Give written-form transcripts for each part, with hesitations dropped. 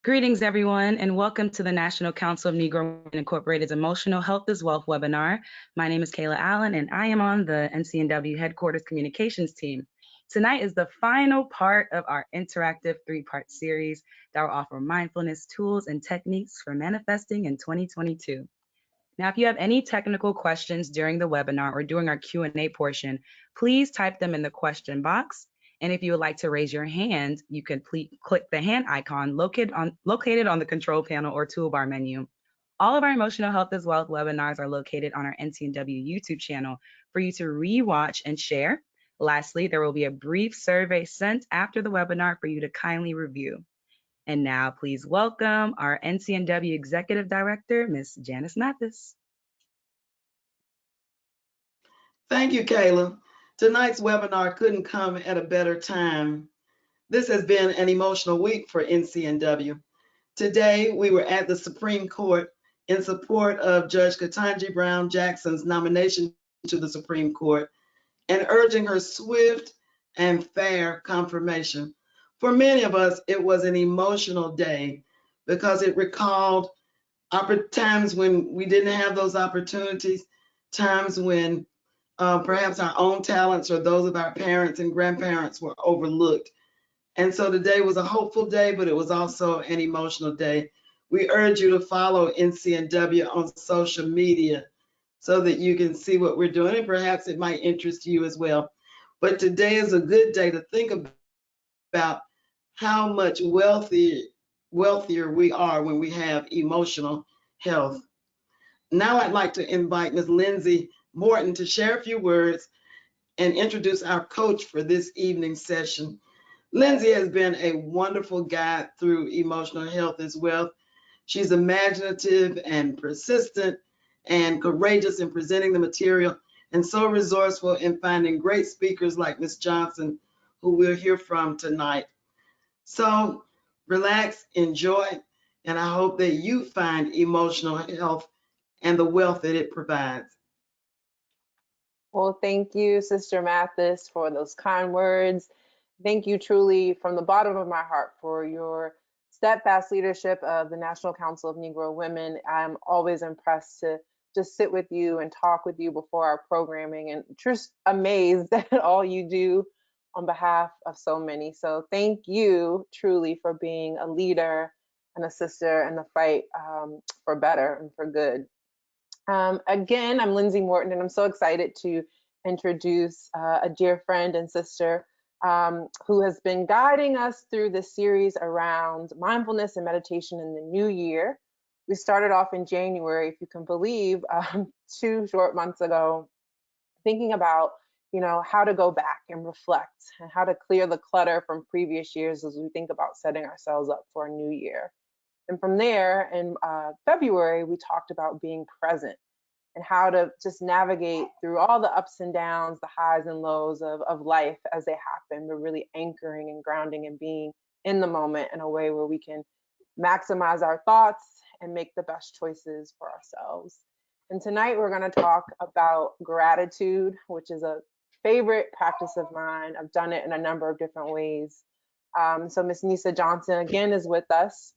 Greetings, everyone, and welcome to the National Council of Negro Women Incorporated's Emotional Health is Wealth webinar. My name is Kayla Allen, and I am on the NCNW Headquarters Communications team. Tonight is the final part of our interactive three-part series that will offer mindfulness tools and techniques for manifesting in 2022. Now, if you have any technical questions during the webinar or during our Q&A portion, please type them in the question box. And if you would like to raise your hand, you can click the hand icon located on the control panel or toolbar menu. All of our Emotional Health is Wealth webinars are located on our NCNW YouTube channel for you to rewatch and share. Lastly, there will be a brief survey sent after the webinar for you to kindly review. And now, please welcome our NCNW Executive Director, Ms. Janice Mathis. Thank you, Kayla. Tonight's webinar couldn't come at a better time. This has been an emotional week for NCNW. Today, we were at the Supreme Court in support of Judge Ketanji Brown Jackson's nomination to the Supreme Court and urging her swift and fair confirmation. For many of us, it was an emotional day because it recalled times when we didn't have those opportunities, times when perhaps our own talents or those of our parents and grandparents were overlooked. And so today was a hopeful day, but it was also an emotional day. We urge you to follow NCNW on social media so that you can see what we're doing, and perhaps it might interest you as well. But today is a good day to think about how much wealthier we are when we have emotional health. Now I'd like to invite Ms. Lindsey Morton to share a few words and introduce our coach for this evening's session. Lindsey has been a wonderful guide through emotional health as well. She's imaginative and persistent and courageous in presenting the material, and so resourceful in finding great speakers like Ms. Johnson, who we'll hear from tonight. So relax, enjoy, and I hope that you find emotional health and the wealth that it provides. Well, thank you, Sister Mathis, for those kind words. Thank you truly from the bottom of my heart for your steadfast leadership of the National Council of Negro Women. I'm always impressed to just sit with you and talk with you before our programming, and just amazed at all you do on behalf of so many. So thank you truly for being a leader and a sister in the fight for better and for good. Again, I'm Lindsey Morton, and I'm so excited to introduce a dear friend and sister who has been guiding us through this series around mindfulness and meditation in the new year. We started off in January, if you can believe, 2 short months ago, thinking about how to go back and reflect and how to clear the clutter from previous years as we think about setting ourselves up for a new year. And from there, in February, we talked about being present and how to just navigate through all the ups and downs, the highs and lows of life as they happen, but really anchoring and grounding and being in the moment in a way where we can maximize our thoughts and make the best choices for ourselves. And tonight we're going to talk about gratitude, which is a favorite practice of mine. I've done it in a number of different ways. So Miss Nisa Johnson again is with us.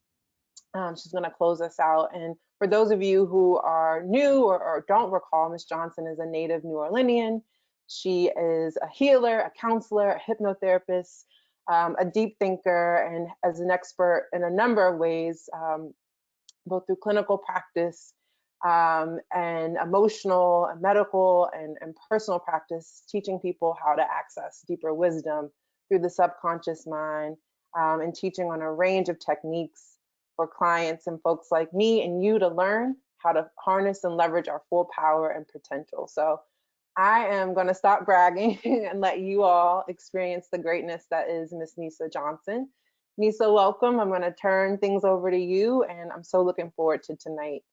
She's going to close us out. And for those of you who are new or don't recall, Miss Johnson is a native New Orleanian. She is a healer, a counselor, a hypnotherapist, a deep thinker, and as an expert in a number of ways, both through clinical practice and emotional and medical and personal practice, teaching people how to access deeper wisdom through the subconscious mind, and teaching on a range of techniques for clients and folks like me and you to learn how to harness and leverage our full power and potential. So I am going to stop bragging and let you all experience the greatness that is Miss Nisa Johnson. Nisa, welcome. I'm going to turn things over to you, and I'm so looking forward to tonight.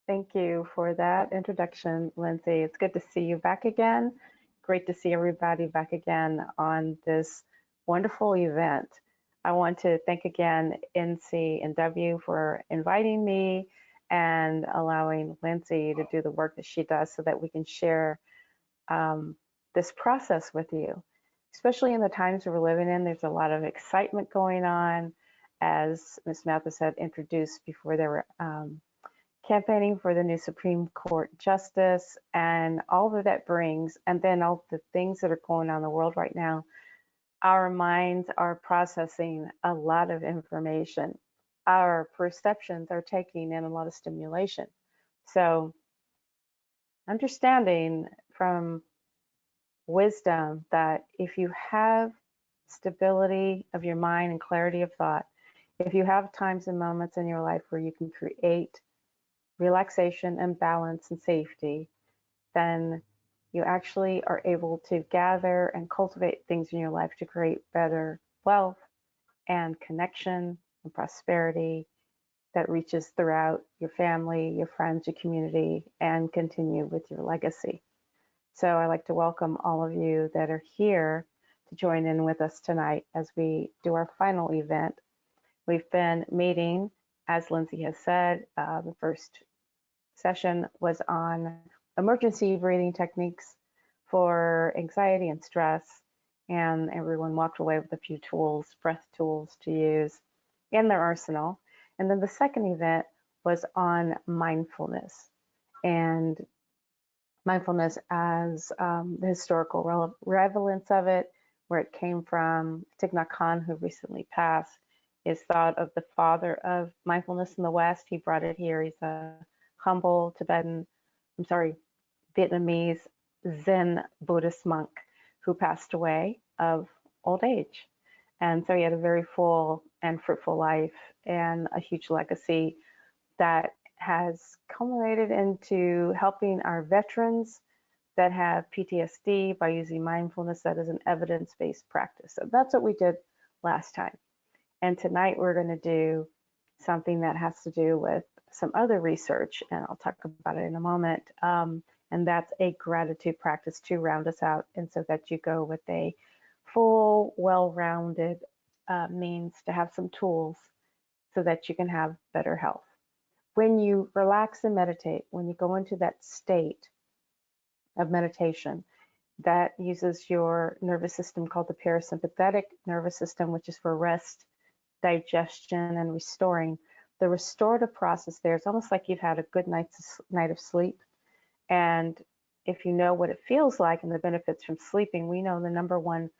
Thank you for that introduction, Lindsey. It's good to see you back again. Great to see everybody back again on this wonderful event. I want to thank again NCNW for inviting me and allowing Lindsey to do the work that she does so that we can share this process with you. Especially in the times we're living in, there's a lot of excitement going on, as Ms. Mathis had introduced before, they were campaigning for the new Supreme Court justice and all that brings, and then all the things that are going on in the world right now. Our minds are processing a lot of information. Our perceptions are taking in a lot of stimulation. So understanding from wisdom that if you have stability of your mind and clarity of thought, if you have times and moments in your life where you can create relaxation and balance and safety, then you actually are able to gather and cultivate things in your life to create better wealth and connection and prosperity that reaches throughout your family, your friends, your community, and continue with your legacy. So I'd like to welcome all of you that are here to join in with us tonight as we do our final event. We've been meeting, as Lindsey has said, the first session was on emergency breathing techniques for anxiety and stress, and everyone walked away with a few tools, breath tools to use in their arsenal. And then the second event was on mindfulness, and mindfulness as the historical relevance of it, where it came from. Thich Nhat Hanh, who recently passed, is thought of the father of mindfulness in the West. He brought it here. He's a humble Vietnamese Zen Buddhist monk who passed away of old age. And so he had a very full and fruitful life and a huge legacy that has culminated into helping our veterans that have PTSD by using mindfulness that is an evidence-based practice. So that's what we did last time. And tonight we're going to do something that has to do with some other research, and I'll talk about it in a moment. And that's a gratitude practice to round us out, and so that you go with a full, well-rounded means to have some tools so that you can have better health. When you relax and meditate, when you go into that state of meditation, that uses your nervous system called the parasympathetic nervous system, which is for rest, digestion, and restoring. The restorative process there is almost like you've had a good night of sleep. And if you know what it feels like and the benefits from sleeping, we know the number one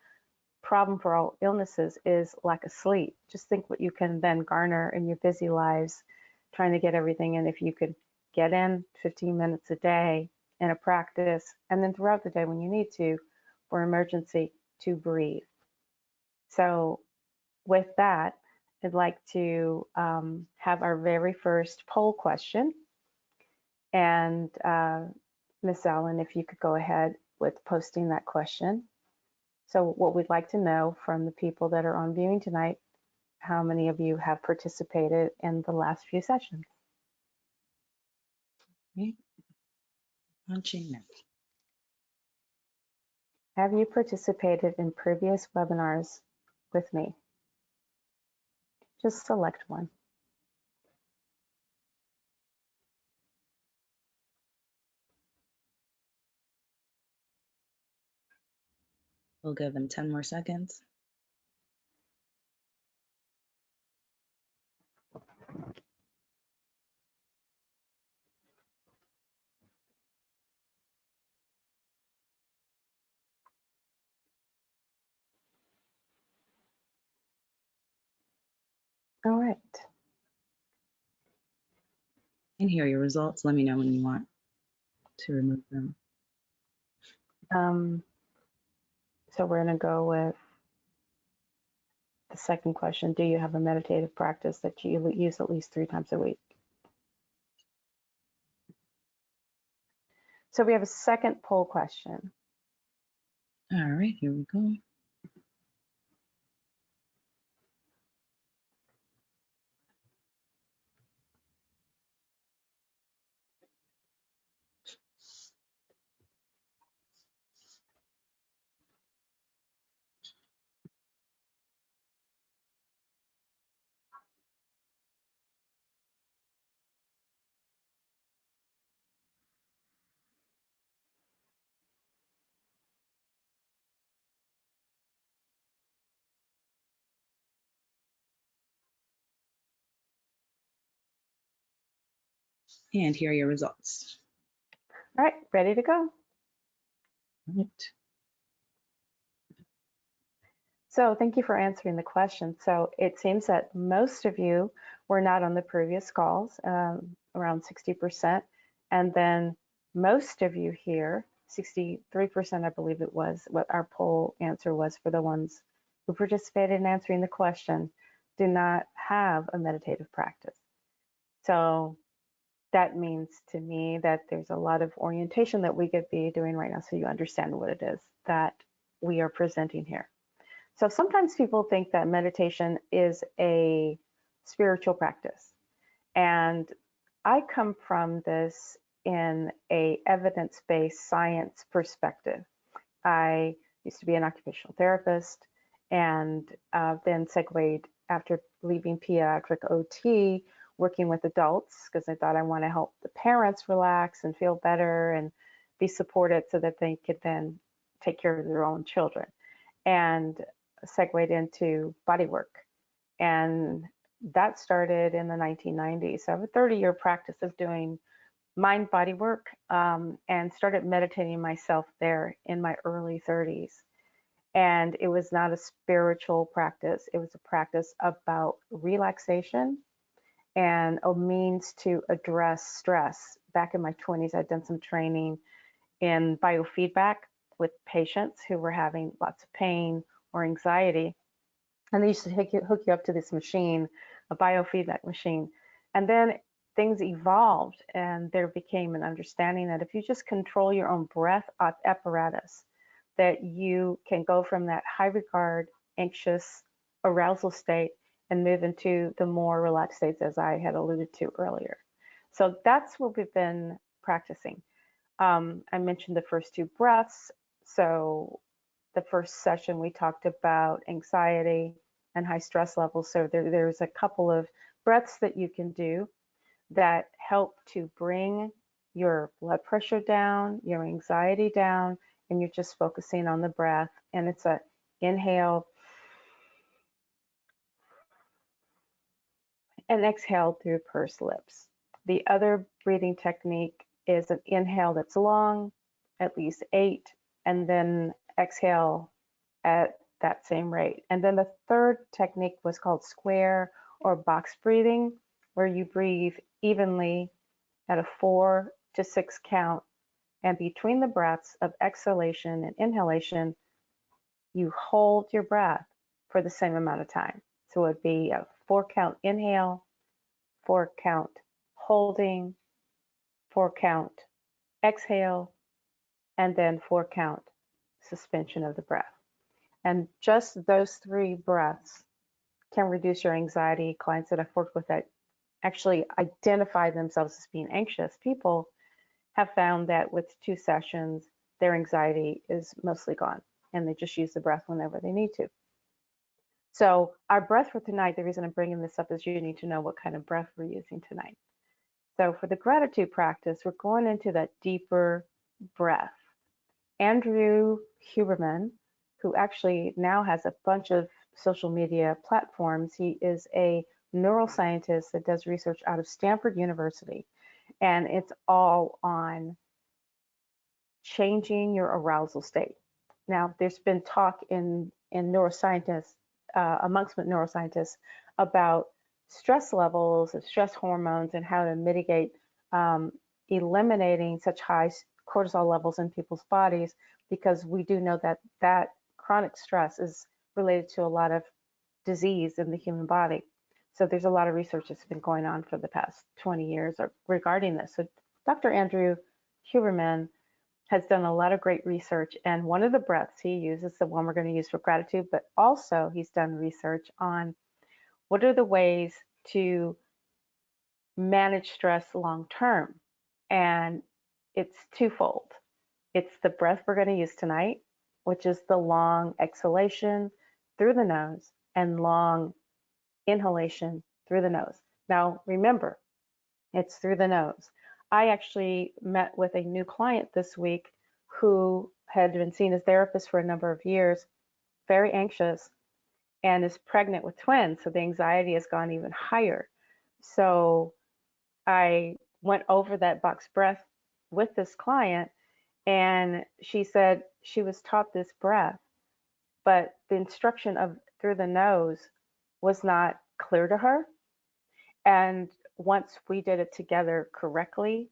problem for all illnesses is lack of sleep. Just think what you can then garner in your busy lives trying to get everything in. If you could get in 15 minutes a day in a practice, and then throughout the day when you need to, for emergency, to breathe. So with that, I'd like to have our very first poll question. And Ms. Allen, if you could go ahead with posting that question. So what we'd like to know from the people that are on viewing tonight, how many of you have participated in the last few sessions? Have you participated in previous webinars with me? Just select one. We'll give them 10 more seconds. All right. And here are your results. Let me know when you want to remove them. So we're going to go with the second question. Do you have a meditative practice that you use at least 3 times a week? So we have a second poll question. All right, here we go. And here are your results. All right, ready to go. All right. So thank you for answering the question. So it seems that most of you were not on the previous calls, around 60%. And then most of you here, 63%, I believe it was, what our poll answer was for the ones who participated in answering the question, do not have a meditative practice. So that means to me that there's a lot of orientation that we could be doing right now so you understand what it is that we are presenting here. So sometimes people think that meditation is a spiritual practice. And I come from this in a evidence-based science perspective. I used to be an occupational therapist and then segued after leaving pediatric OT, working with adults because I thought I want to help the parents relax and feel better and be supported so that they could then take care of their own children. And segued into body work. And that started in the 1990s. So I have a 30-year practice of doing mind body work and started meditating myself there in my early 30s. And it was not a spiritual practice. It was a practice about relaxation and a means to address stress. Back in my 20s, I'd done some training in biofeedback with patients who were having lots of pain or anxiety. And they used to hook you up to this machine, a biofeedback machine. And then things evolved and there became an understanding that if you just control your own breath apparatus, that you can go from that high regard, anxious, arousal state and move into the more relaxed states as I had alluded to earlier. So that's what we've been practicing. I mentioned the first two breaths. So the first session we talked about anxiety and high stress levels. So there's a couple of breaths that you can do that help to bring your blood pressure down, your anxiety down, and you're just focusing on the breath. And it's a inhale and exhale through pursed lips. The other breathing technique is an inhale that's long, at least 8, and then exhale at that same rate. And then the third technique was called square or box breathing, where you breathe evenly at a 4 to 6 count. And between the breaths of exhalation and inhalation, you hold your breath for the same amount of time. So it would be a 4 count inhale, 4 count holding, 4 count exhale, and then 4 count suspension of the breath. And just those 3 breaths can reduce your anxiety. Clients that I've worked with that actually identify themselves as being anxious people have found that with 2 sessions, their anxiety is mostly gone and they just use the breath whenever they need to. So our breath for tonight, the reason I'm bringing this up is you need to know what kind of breath we're using tonight. So for the gratitude practice, we're going into that deeper breath. Andrew Huberman, who actually now has a bunch of social media platforms, he is a neuroscientist that does research out of Stanford University, and it's all on changing your arousal state. Now, there's been talk in neuroscientists, amongst neuroscientists, about stress levels and stress hormones and how to mitigate eliminating such high cortisol levels in people's bodies, because we do know that that chronic stress is related to a lot of disease in the human body. So there's a lot of research that's been going on for the past 20 years regarding this. So Dr. Andrew Huberman has done a lot of great research, and one of the breaths he uses, the one we're going to use for gratitude, but also he's done research on what are the ways to manage stress long term. And it's twofold. It's the breath we're going to use tonight, which is the long exhalation through the nose and long inhalation through the nose. Now, remember, it's through the nose. I actually met with a new client this week who had been seeing his therapist for a number of years, very anxious, and is pregnant with twins. So the anxiety has gone even higher. So I went over that box breath with this client, and she said she was taught this breath, but the instruction of through the nose was not clear to her. And once we did it together correctly,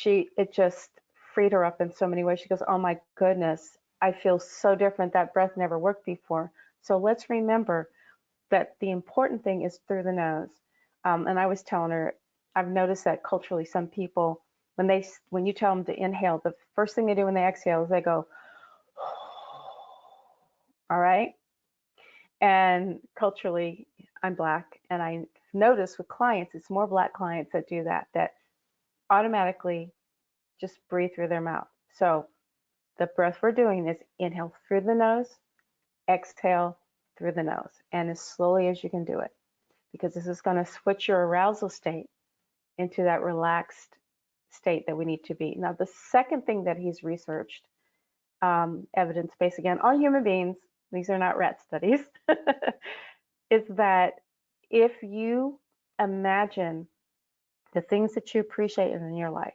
it just freed her up in so many ways. She goes, "Oh my goodness, I feel so different. That breath never worked before." So let's remember that the important thing is through the nose. And I was telling her, I've noticed that culturally, some people, when you tell them to inhale, the first thing they do when they exhale is they go, all right. And culturally, I'm Black, and I notice with clients, it's more Black clients that do that, that automatically just breathe through their mouth. So the breath we're doing is inhale through the nose, exhale through the nose, and as slowly as you can do it, because this is going to switch your arousal state into that relaxed state that we need to be. Now, the second thing that he's researched, evidence-based again, on human beings, these are not rat studies, is that if you imagine the things that you appreciate in your life,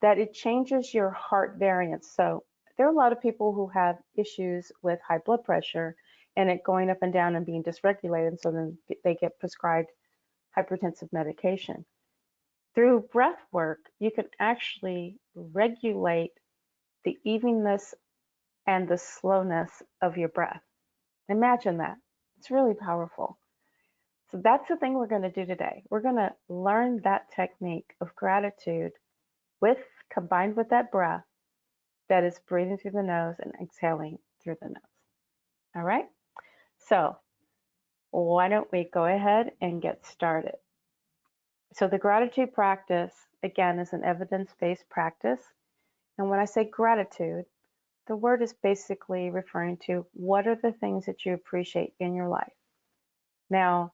that it changes your heart variance. So there are a lot of people who have issues with high blood pressure and it going up and down and being dysregulated, so then they get prescribed hypertensive medication. Through breath work, you can actually regulate the evenness and the slowness of your breath. Imagine that. It's really powerful. So that's the thing we're going to do today. We're going to learn that technique of gratitude combined with that breath that is breathing through the nose and exhaling through the nose. All right? So why don't we go ahead and get started? So the gratitude practice, again, is an evidence-based practice. And when I say gratitude, the word is basically referring to what are the things that you appreciate in your life. Now,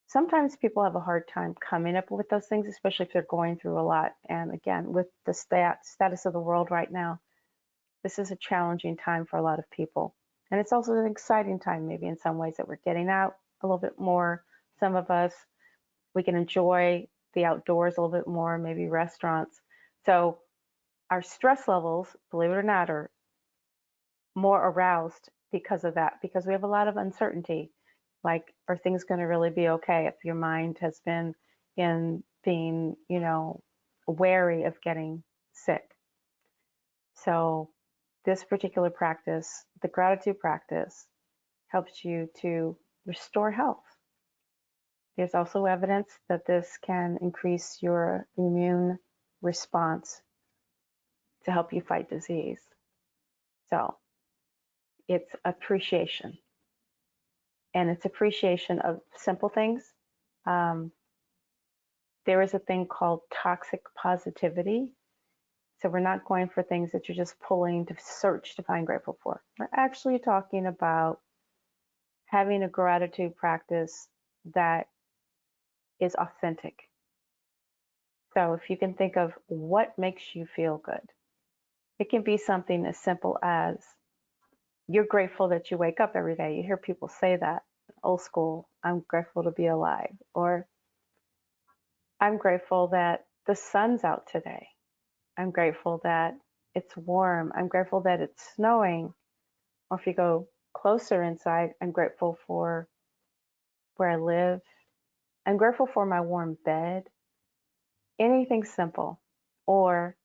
sometimes people have a hard time coming up with those things, especially if they're going through a lot. And again, with the status of the world right now, this is a challenging time for a lot of people. And it's also an exciting time, maybe in some ways, that we're getting out a little bit more. Some of us, we can enjoy the outdoors a little bit more, maybe restaurants. So our stress levels, believe it or not, are more aroused because of that, because we have a lot of uncertainty. Like, are things going to really be okay if your mind has been in being, wary of getting sick? So this particular practice, the gratitude practice, helps you to restore health. There's also evidence that this can increase your immune response to help you fight disease. So it's appreciation. And it's appreciation of simple things. There is a thing called toxic positivity. So we're not going for things that you're just pulling to search to find grateful for. We're actually talking about having a gratitude practice that is authentic. So if you can think of what makes you feel good, it can be something as simple as you're grateful that you wake up every day. You hear people say that, old school, I'm grateful to be alive, or I'm grateful that the sun's out today. I'm grateful that it's warm. I'm grateful that it's snowing. Or if you go closer inside, I'm grateful for where I live. I'm grateful for my warm bed. Anything simple. Or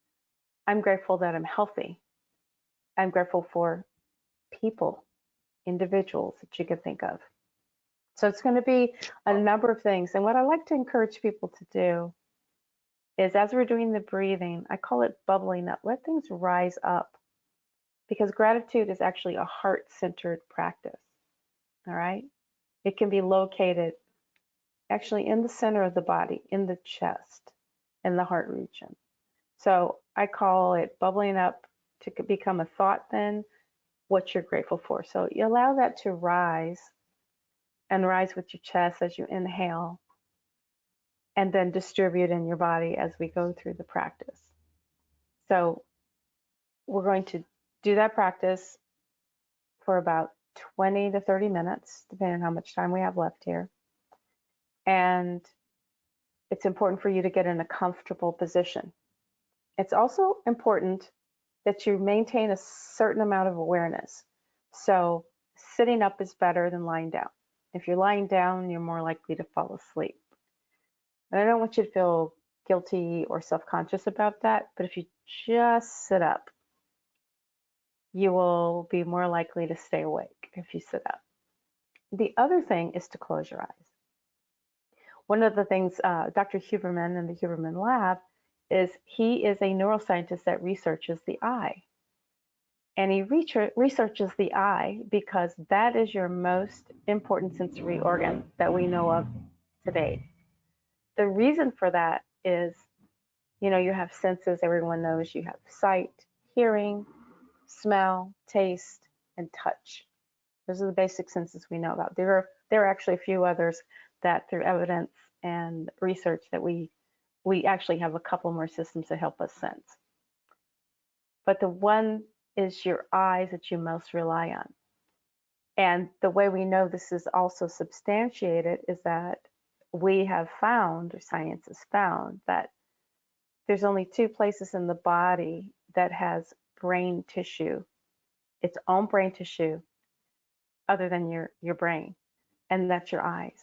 I'm grateful that I'm healthy. I'm grateful for people, individuals that you can think of. So it's going to be a number of things. And what I like to encourage people to do is, as we're doing the breathing, I call it bubbling up. Let things rise up, because gratitude is actually a heart-centered practice. All right? It can be located actually in the center of the body, in the chest, in the heart region. So I call it bubbling up to become a thought, then what you're grateful for. So you allow that to rise and rise with your chest as you inhale, and then distribute in your body as we go through the practice. So we're going to do that practice for about 20 to 30 minutes, depending on how much time we have left here. And it's important for you to get in a comfortable position. It's also important that you maintain a certain amount of awareness. So sitting up is better than lying down. If you're lying down, you're more likely to fall asleep. And I don't want you to feel guilty or self-conscious about that, but if you just sit up, you will be more likely to stay awake if you sit up. The other thing is to close your eyes. One of the things Dr. Huberman in the Huberman Lab is he is a neuroscientist that researches the eye. And he researches the eye because that is your most important sensory organ that we know of today. The reason for that is, you know, you have senses, everyone knows you have sight, hearing, smell, taste, and touch. Those are the basic senses we know about. There are actually a few others that through evidence and research that we actually have a couple more systems that help us sense. But the one is your eyes that you most rely on. And the way we know this is also substantiated is that we have found, or science has found, that there's only 2 places in the body that has brain tissue, its own brain tissue, other than your brain, and that's your eyes.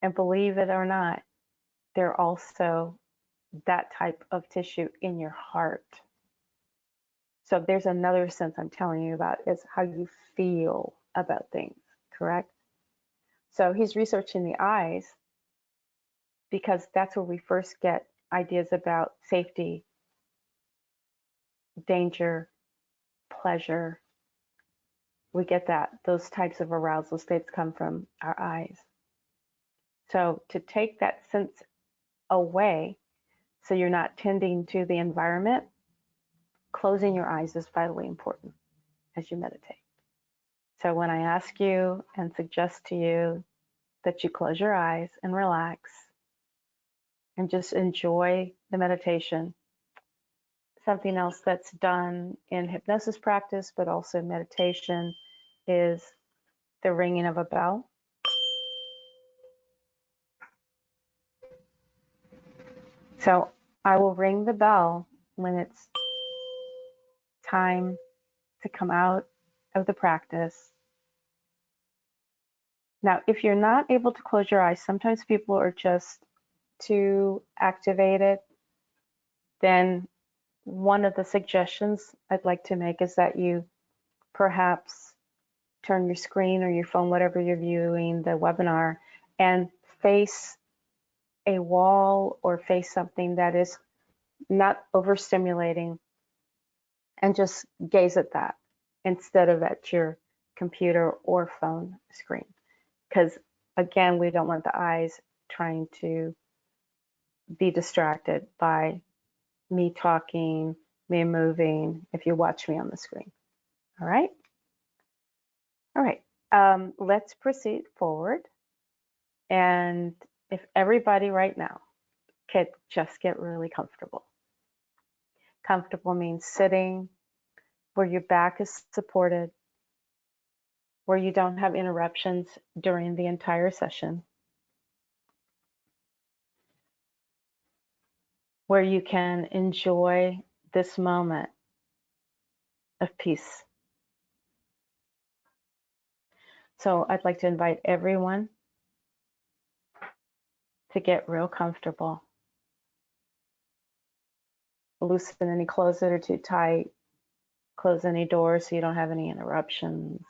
And believe it or not, they're also that type of tissue in your heart. So there's another sense I'm telling you about is how you feel about things, correct? So he's researching the eyes because that's where we first get ideas about safety, danger, pleasure. We get that. Those types of arousal states come from our eyes. So to take that sense away so you're not tending to the environment, closing your eyes is vitally important as you meditate. So when I ask you and suggest to you that you close your eyes and relax and just enjoy the meditation, something else that's done in hypnosis practice, but also meditation, is the ringing of a bell. So I will ring the bell when it's time to come out of the practice. Now, if you're not able to close your eyes, sometimes people are just too activated, then one of the suggestions I'd like to make is that you perhaps turn your screen or your phone, whatever you're viewing the webinar, and face a wall or face something that is not overstimulating, and just gaze at that instead of at your computer or phone screen. Because again, we don't want the eyes trying to be distracted by me talking, me moving, if you watch me on the screen. All right? All right, let's proceed forward. And if everybody right now could just get really comfortable. Comfortable means sitting where your back is supported, where you don't have interruptions during the entire session, where you can enjoy this moment of peace. So I'd like to invite everyone to get real comfortable. Loosen any clothes that are too tight. Close any doors so you don't have any interruptions.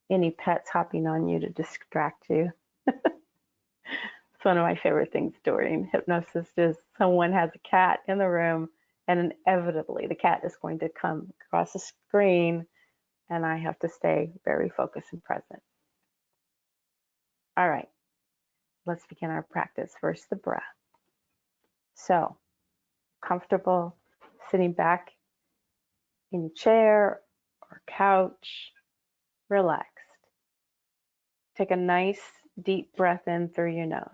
Any pets hopping on you to distract you. It's one of my favorite things during hypnosis is someone has a cat in the room and inevitably the cat is going to come across the screen and I have to stay very focused and present. All right, let's begin our practice. First, the breath. So, comfortable sitting back in your chair or couch, relaxed. Take a nice deep breath in through your nose.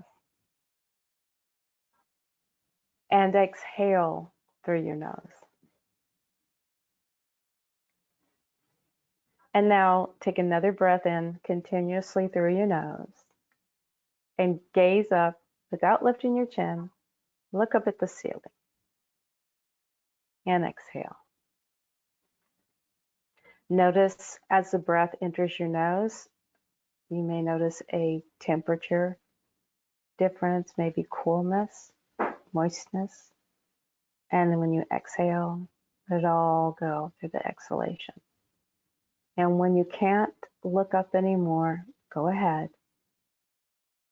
And exhale through your nose. And now take another breath in continuously through your nose and gaze up Without lifting your chin, look up at the ceiling and exhale. Notice as the breath enters your nose, you may notice a temperature difference, maybe coolness, moistness. And then when you exhale, let it all go through the exhalation. And when you can't look up anymore, go ahead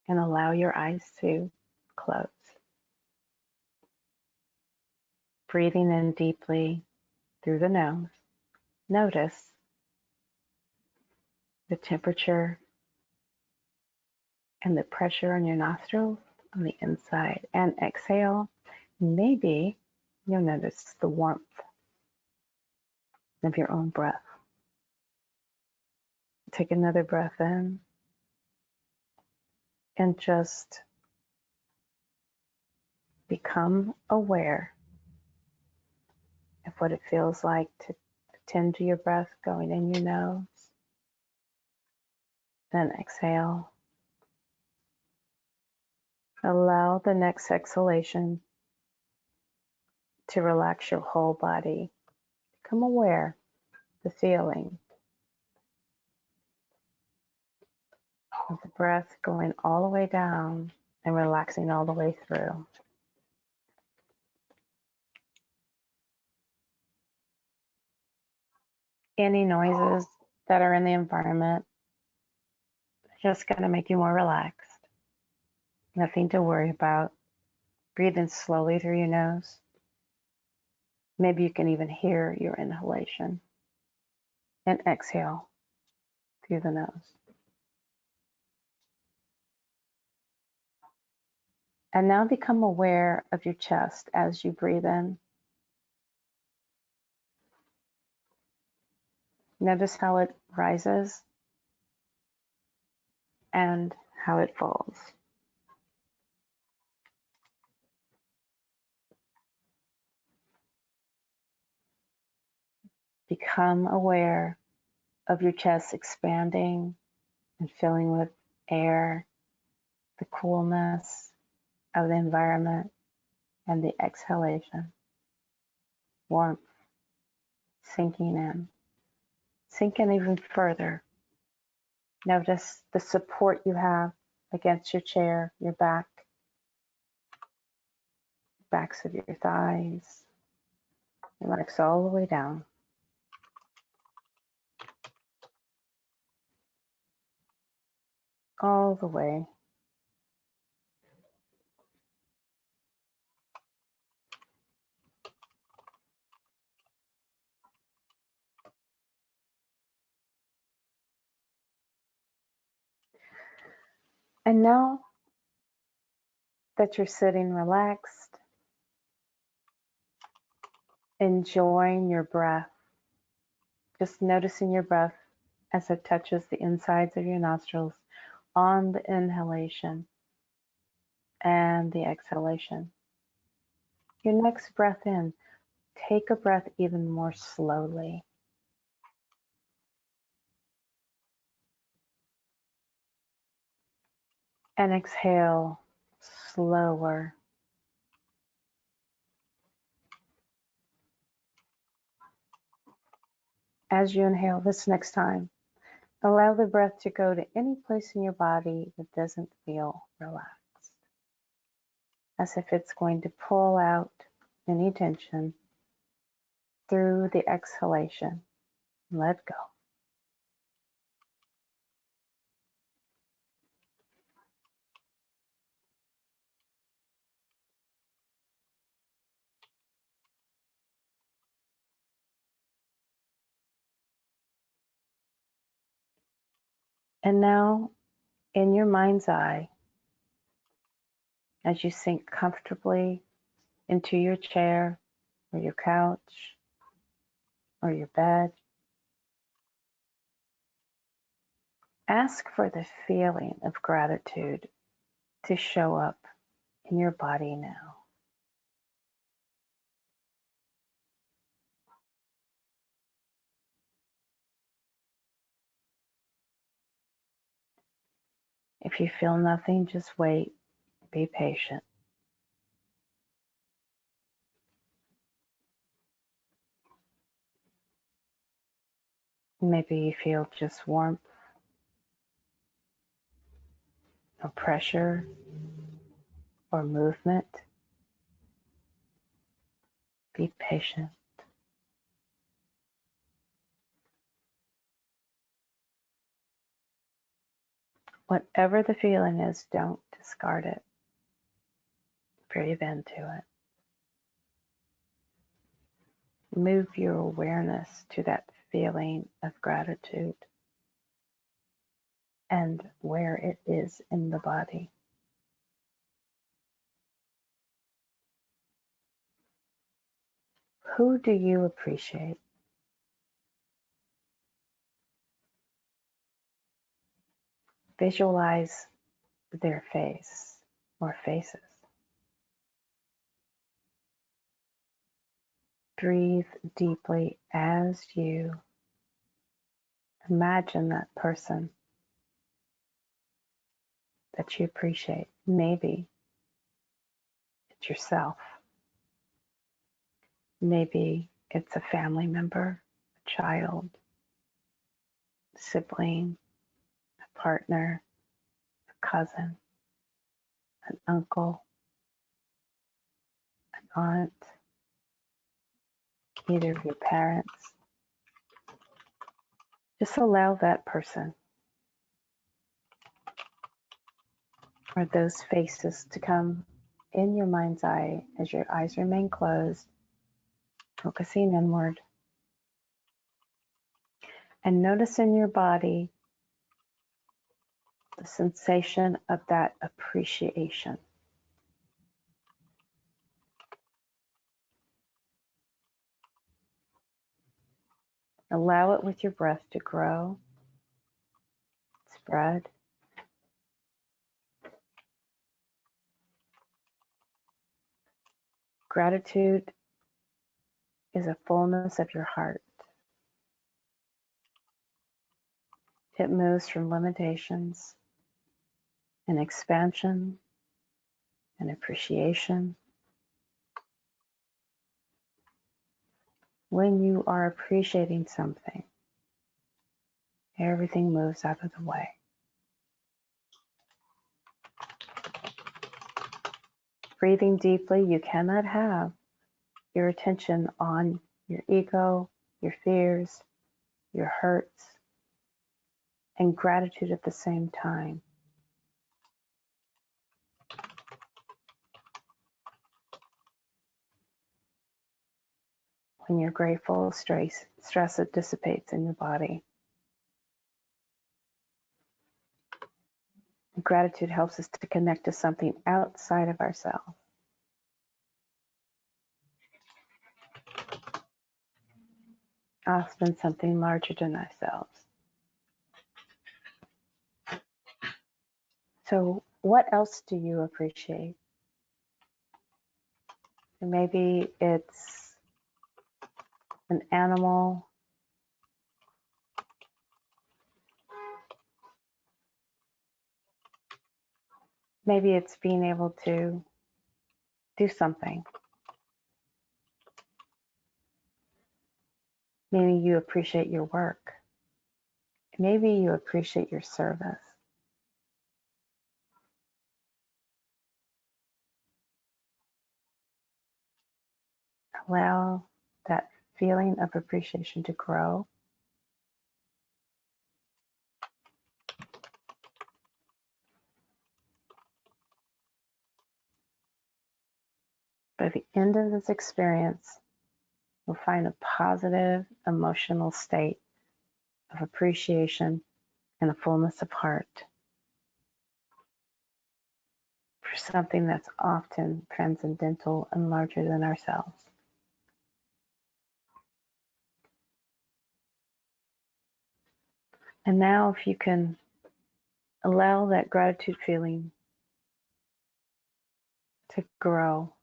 and allow your eyes to close. Breathing in deeply through the nose. Notice the temperature and the pressure on your nostrils on the inside. And exhale, maybe you'll notice the warmth of your own breath. Take another breath in and just become aware of what it feels like to attend to your breath going in your nose. Then exhale. Allow the next exhalation to relax your whole body. Become aware of the feeling of the breath going all the way down and relaxing all the way through. Any noises that are in the environment are just going to make you more relaxed. Nothing to worry about. Breathe in slowly through your nose. Maybe you can even hear your inhalation. And exhale through the nose. And now become aware of your chest as you breathe in. Notice how it rises and how it falls. Become aware of your chest expanding and filling with air, the coolness of the environment, and the exhalation. Warmth sinking in. Sink in even further. Notice the support you have against your chair, your back, backs of your thighs. Relax all the way down. All the way. And now that you're sitting relaxed, enjoying your breath, just noticing your breath as it touches the insides of your nostrils on the inhalation and the exhalation. Your next breath in, take a breath even more slowly. And exhale slower. As you inhale this next time, allow the breath to go to any place in your body that doesn't feel relaxed, as if it's going to pull out any tension through the exhalation. Let go. And now, in your mind's eye, as you sink comfortably into your chair or your couch or your bed, ask for the feeling of gratitude to show up in your body now. If you feel nothing, just wait Be patient. Maybe you feel just warmth or pressure or movement. Be patient. Whatever the feeling is, don't discard it. Breathe into it. Move your awareness to that feeling of gratitude and where it is in the body. Who do you appreciate? Visualize their face or faces. Breathe deeply as you imagine that person that you appreciate. Maybe it's yourself. Maybe it's a family member, a child, sibling, a partner, a cousin, an uncle, an aunt, either of your parents. Just allow that person or those faces to come in your mind's eye as your eyes remain closed, focusing inward. And notice in your body the sensation of that appreciation. Allow it with your breath to grow, spread. Gratitude is a fullness of your heart. It moves from limitations and expansion and appreciation. When you are appreciating something, everything moves out of the way. Breathing deeply, you cannot have your attention on your ego, your fears, your hurts, and gratitude at the same time. When you're grateful, stress it dissipates in your body. Gratitude helps us to connect to something outside of ourselves. Often something larger than ourselves. So what else do you appreciate? Maybe it's an animal. Maybe it's being able to do something. Maybe you appreciate your work. Maybe you appreciate your service. Allow that feeling of appreciation to grow. By the end of this experience, you'll find a positive emotional state of appreciation and a fullness of heart for something that's often transcendental and larger than ourselves. And now if you can allow that gratitude feeling to grow,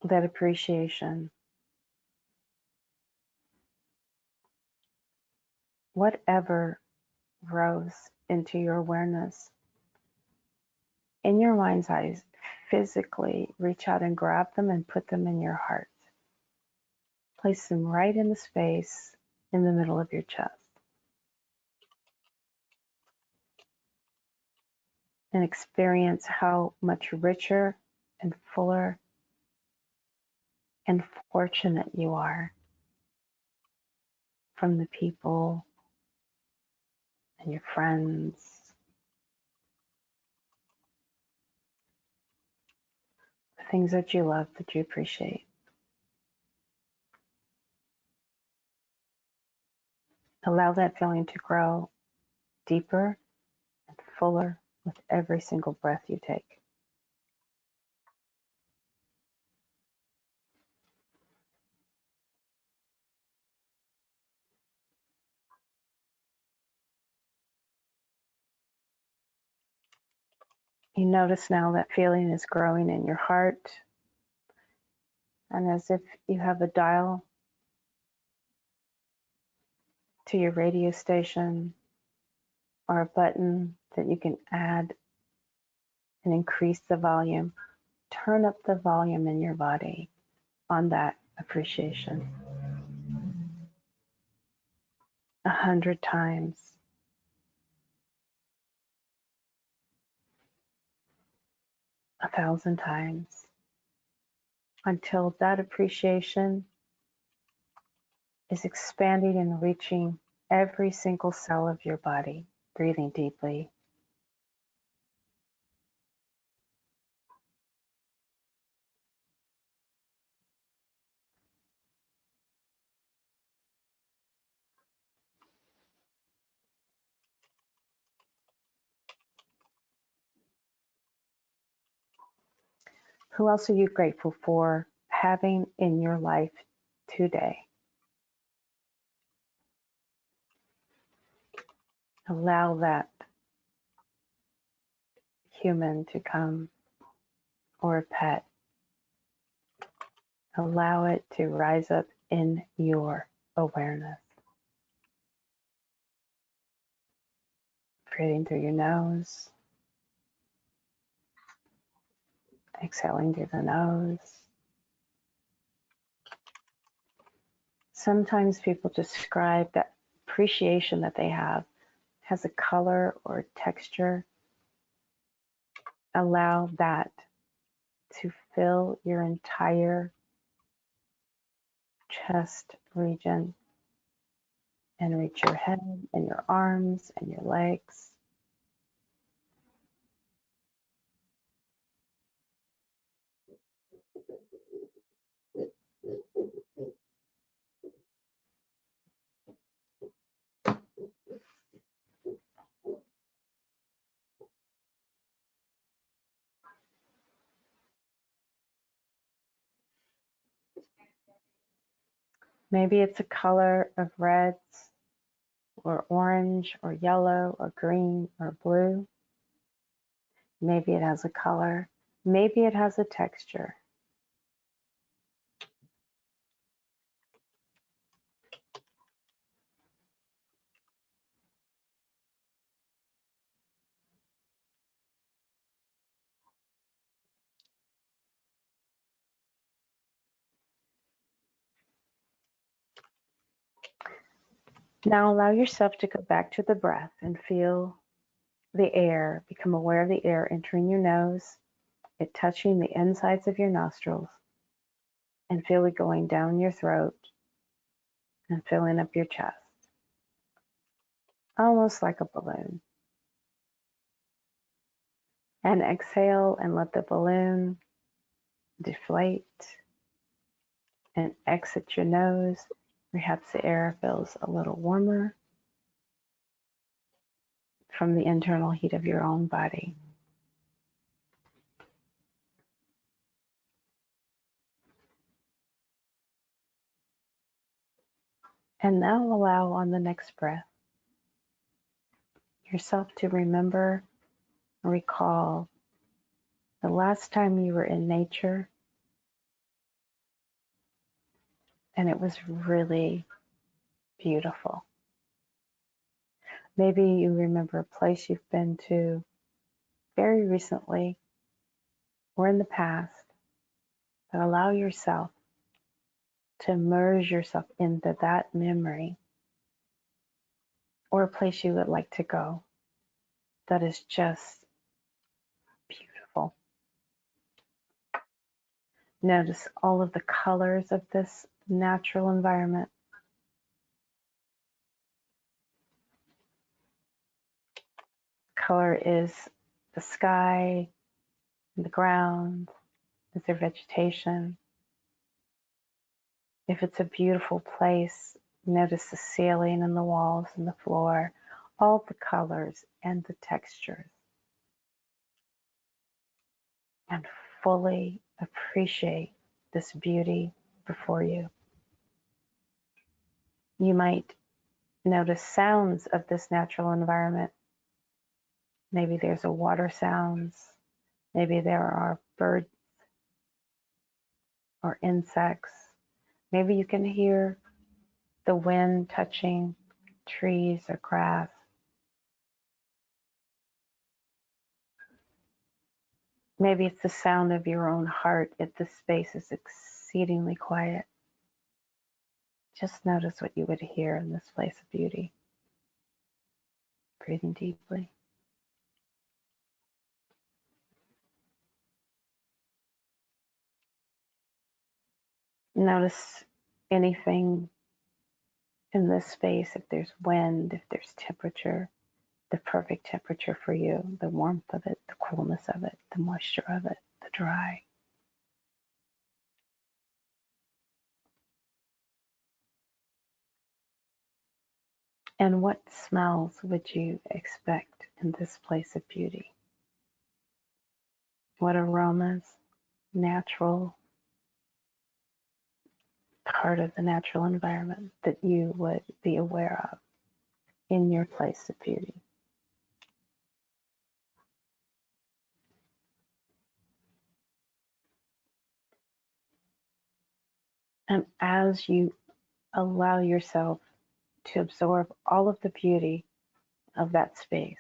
that appreciation, whatever rose into your awareness. In your mind's eyes, physically reach out and grab them and put them in your heart. Place them right in the space in the middle of your chest. And experience how much richer and fuller and fortunate you are from the people and your friends, the things that you love, that you appreciate. Allow that feeling to grow deeper and fuller with every single breath you take. You notice now that feeling is growing in your heart, and as if you have a dial to your radio station or a button that you can add and increase the volume, turn up the volume in your body on that appreciation 100 times, 1,000 times, until that appreciation is expanding and reaching every single cell of your body. Breathing deeply. Who else are you grateful for having in your life today? Allow that human to come, or a pet. Allow it to rise up in your awareness. Breathing through your nose, exhaling through the nose. Sometimes people describe that appreciation that they have has a color or texture. Allow that to fill your entire chest region and reach your head and your arms and your legs. Maybe it's a color of reds or orange or yellow or green or blue. Maybe it has a color. Maybe it has a texture. Now allow yourself to go back to the breath and feel the air. Become aware of the air entering your nose, it touching the insides of your nostrils, and feel it going down your throat and filling up your chest, almost like a balloon. And exhale and let the balloon deflate and exit your nose. Perhaps the air feels a little warmer from the internal heat of your own body. And now allow on the next breath yourself to remember and recall the last time you were in nature and it was really beautiful. Maybe you remember a place you've been to very recently or in the past, but allow yourself to immerse yourself into that memory or a place you would like to go that is just beautiful. Notice all of the colors of this natural environment. Color is the sky, the ground, is there vegetation? If it's a beautiful place, notice the ceiling and the walls and the floor, all the colors and the textures, and fully appreciate this beauty before you. You might notice sounds of this natural environment. Maybe there's a water sounds, maybe there are birds or insects. Maybe you can hear the wind touching trees or grass. Maybe it's the sound of your own heart if the space is exceedingly quiet. Just notice what you would hear in this place of beauty. Breathing deeply. Notice anything in this space, if there's wind, if there's temperature, the perfect temperature for you, the warmth of it, the coolness of it, the moisture of it, the dry. And what smells would you expect in this place of beauty? What aromas, natural, part of the natural environment that you would be aware of in your place of beauty? And as you allow yourself to absorb all of the beauty of that space,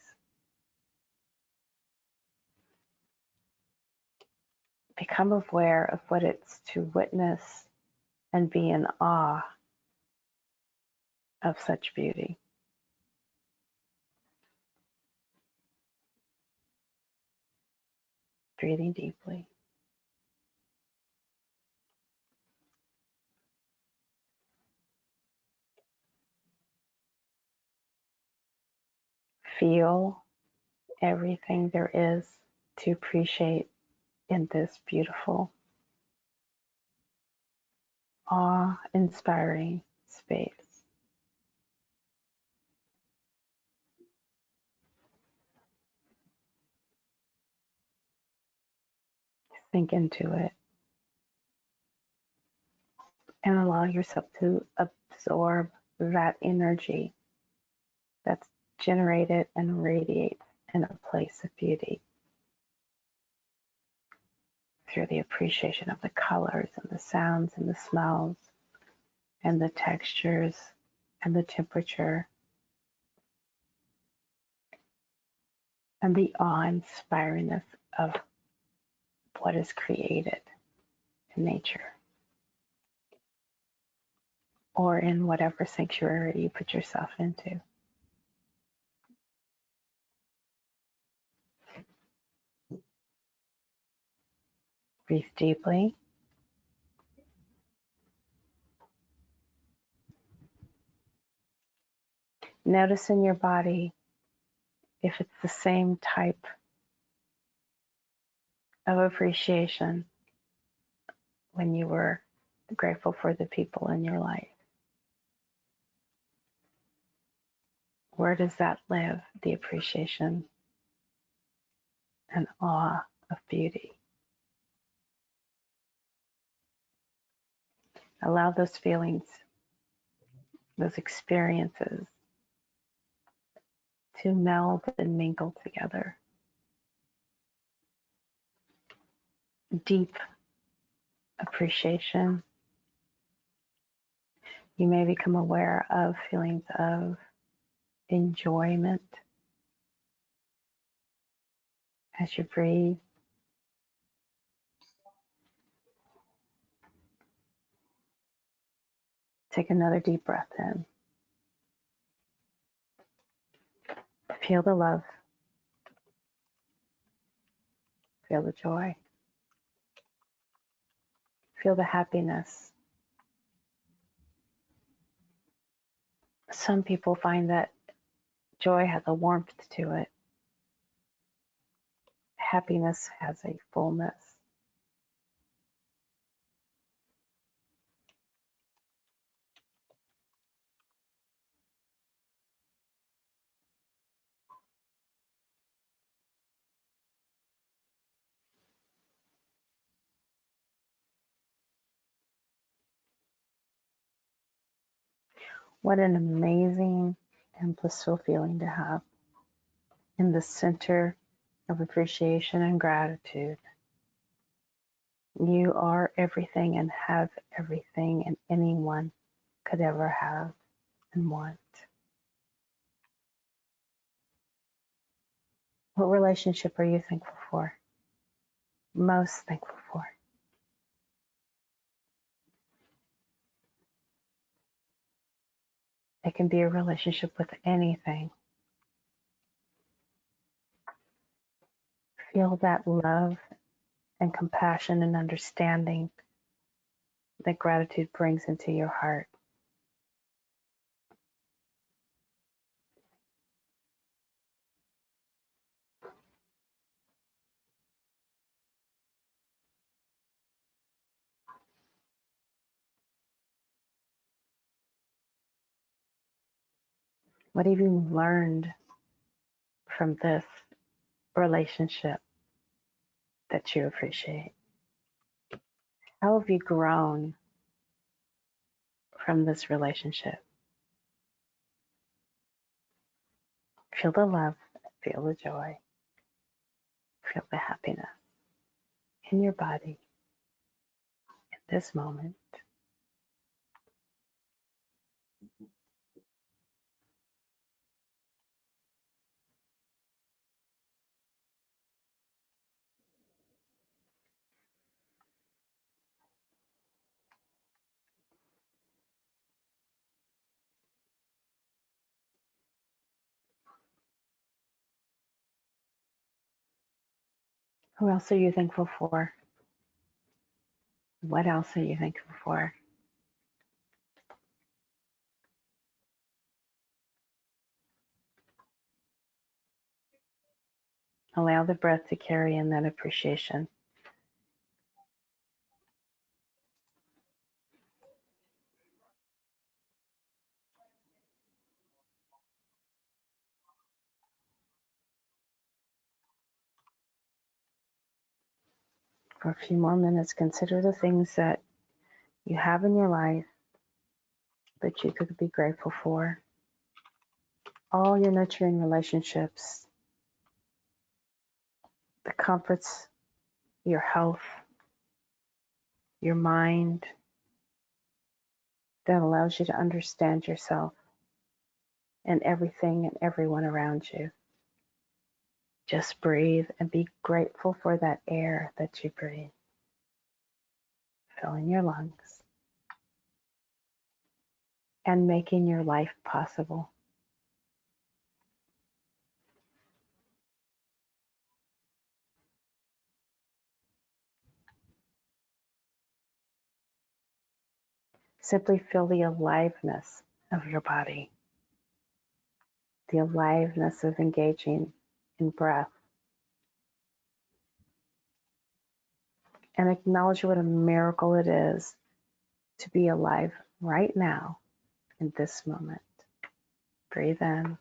become aware of what it's to witness and be in awe of such beauty. Breathing deeply. Feel everything there is to appreciate in this beautiful, awe-inspiring space. Sink into it and allow yourself to absorb that energy that's generated and radiates in a place of beauty through the appreciation of the colors and the sounds and the smells and the textures and the temperature and the awe-inspiringness of what is created in nature or in whatever sanctuary you put yourself into. Breathe deeply. Notice in your body if it's the same type of appreciation when you were grateful for the people in your life. Where does that live, the appreciation and awe of beauty? Allow those feelings, those experiences to meld and mingle together. Deep appreciation. You may become aware of feelings of enjoyment as you breathe. Take another deep breath in. Feel the love. Feel the joy. Feel the happiness. Some people find that joy has a warmth to it. Happiness has a fullness. What an amazing and blissful feeling to have in the center of appreciation and gratitude. You are everything and have everything and anyone could ever have and want. What relationship are you thankful for? Most thankful for? It can be a relationship with anything. Feel that love and compassion and understanding that gratitude brings into your heart. What have you learned from this relationship that you appreciate? How have you grown from this relationship? Feel the love, feel the joy, feel the happiness in your body in this moment. Who else are you thankful for? What else are you thankful for? Allow the breath to carry in that appreciation. For a few more minutes, consider the things that you have in your life that you could be grateful for. All your nurturing relationships, the comforts, your health, your mind that allows you to understand yourself and everything and everyone around you. Just breathe and be grateful for that air that you breathe. Filling your lungs and making your life possible. Simply feel the aliveness of your body, the aliveness of engaging in breath, and acknowledge what a miracle it is to be alive right now in this moment. Breathe in.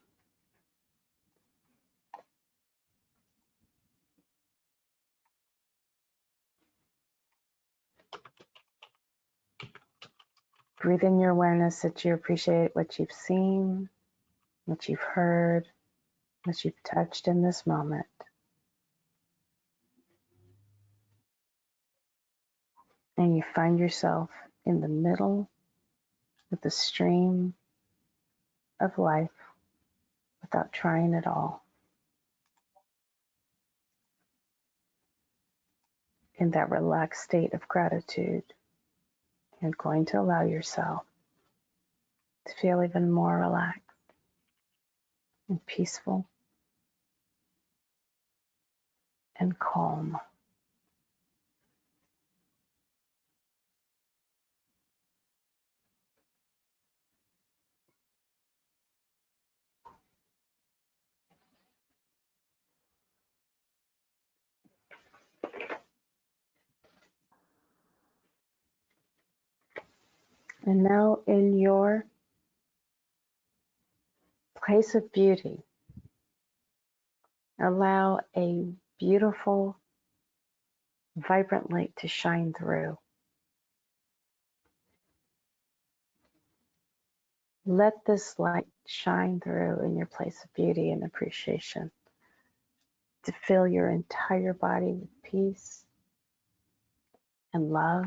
Breathe in your awareness that you appreciate what you've seen, what you've heard, what you've touched in this moment. And you find yourself in the middle of the stream of life, without trying at all. In that relaxed state of gratitude, you're going to allow yourself to feel even more relaxed and peaceful and calm. And now in your place of beauty, allow a beautiful, vibrant light to shine through. Let this light shine through in your place of beauty and appreciation to fill your entire body with peace and love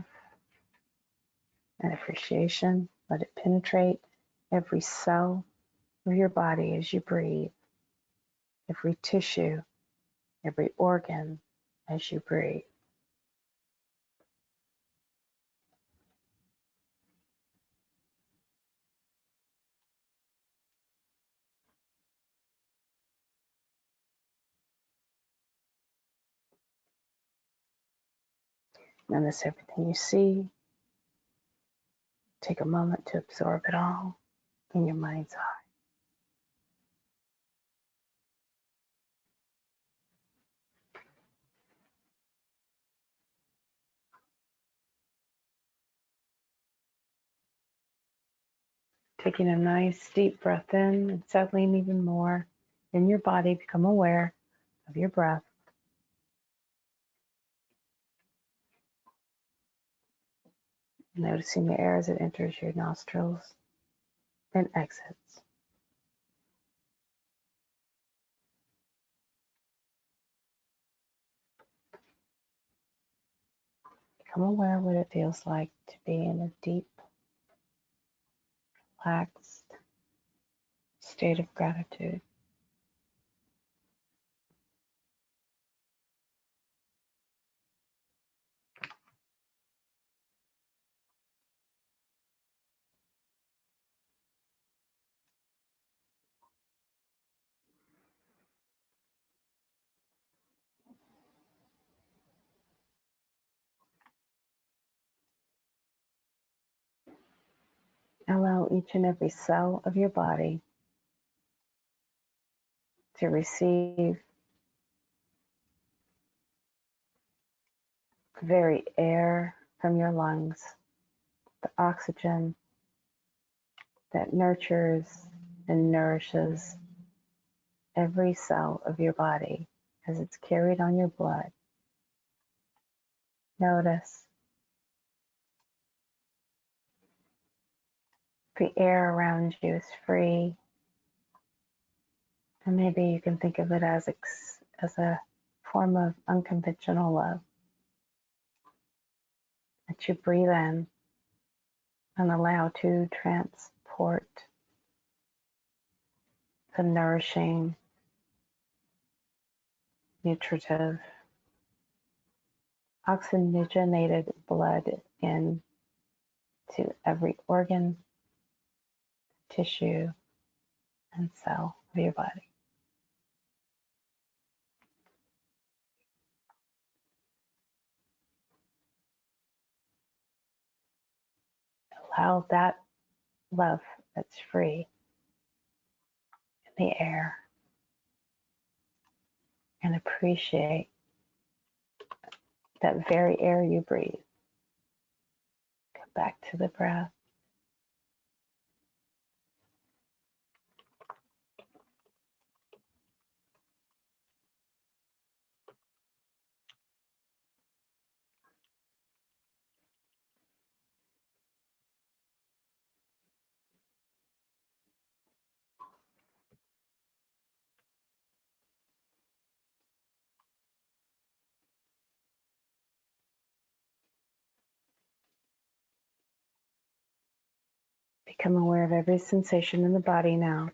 and appreciation. Let it penetrate every cell of your body as you breathe, every tissue, every organ as you breathe. Notice everything you see. Take a moment to absorb it all in your mind's eye. Taking a nice deep breath in and settling even more in your body. Become aware of your breath. Noticing the air as it enters your nostrils and exits. Become aware of what it feels like to be in a deep, relaxed state of gratitude. Allow each and every cell of your body to receive the very air from your lungs, the oxygen that nurtures and nourishes every cell of your body as it's carried on your blood. Notice the air around you is free, and maybe you can think of it as a form of unconventional love that you breathe in and allow to transport the nourishing, nutritive, oxygenated blood into every organ, tissue, and cell of your body. Allow that love that's free in the air and appreciate that very air you breathe. Come back to the breath. Become aware of every sensation in the body now.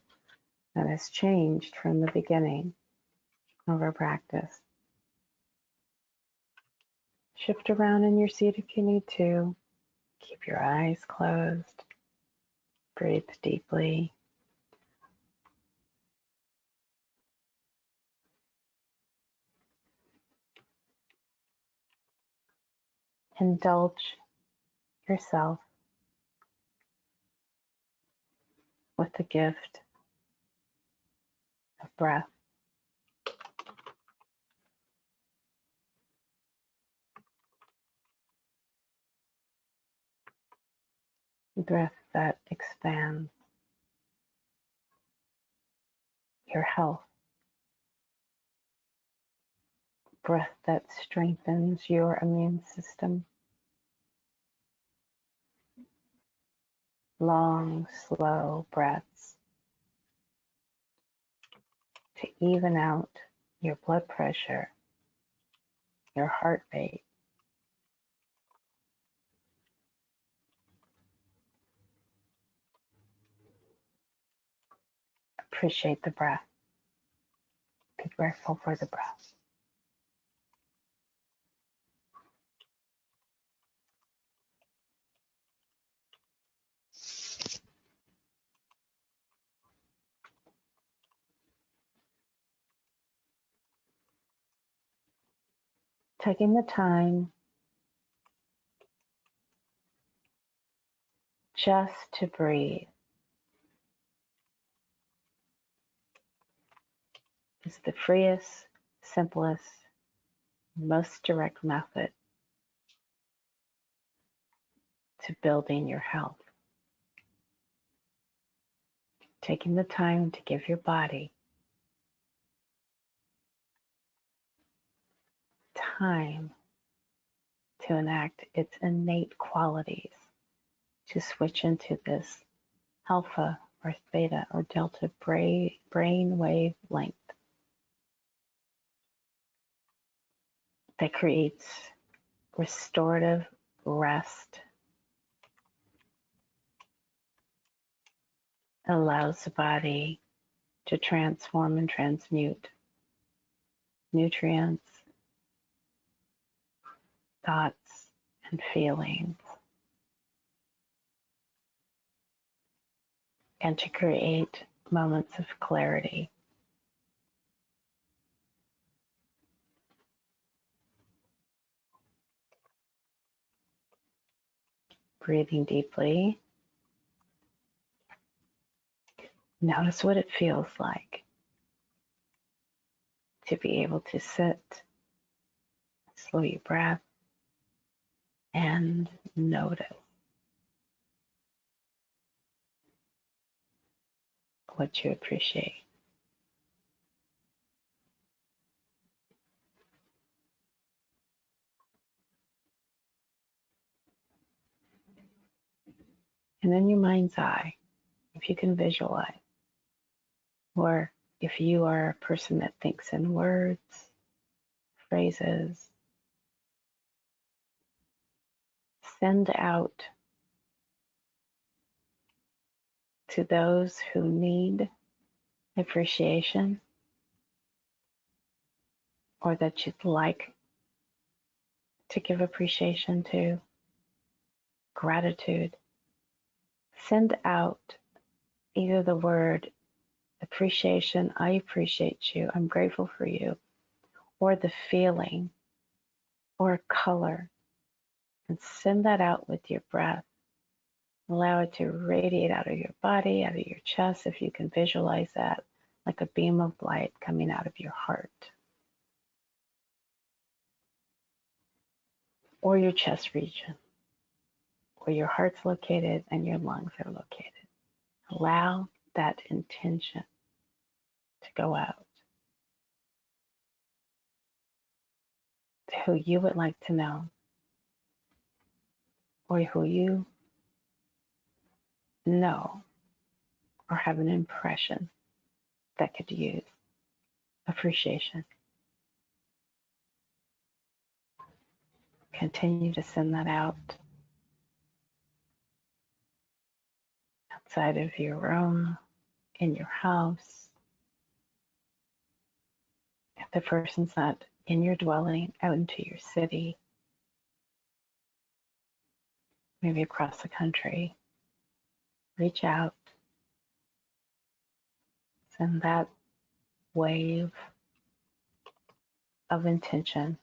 that has changed from the beginning of our practice. Shift around in your seat if you need to. Keep your eyes closed. Breathe deeply. Indulge yourself with the gift of breath. Breath that expands your health. Breath that strengthens your immune system. Long, slow breaths to even out your blood pressure, your heart rate. Appreciate the breath. Be grateful for the breath. Taking the time just to breathe is the freest, simplest, most direct method to building your health. Taking the time to give your body time to enact its innate qualities, to switch into this alpha or theta or delta brain wave length that creates restorative rest, allows the body to transform and transmute nutrients, thoughts, and feelings, and to create moments of clarity. Breathing deeply. Notice what it feels like to be able to sit, slow your breath, and notice what you appreciate. And in your mind's eye, if you can visualize, or if you are a person that thinks in words, phrases, send out to those who need appreciation or that you'd like to give appreciation to, gratitude. Send out either the word appreciation, I appreciate you, I'm grateful for you, or the feeling or color, and send that out with your breath. Allow it to radiate out of your body, out of your chest, if you can visualize that, like a beam of light coming out of your heart or your chest region, where your heart's located and your lungs are located. Allow that intention to go out to who you would like to know or who you know or have an impression that could use appreciation. Continue to send that out outside of your room, in your house. If the person's not in your dwelling, out into your city, maybe across the country, reach out, send that wave of intention.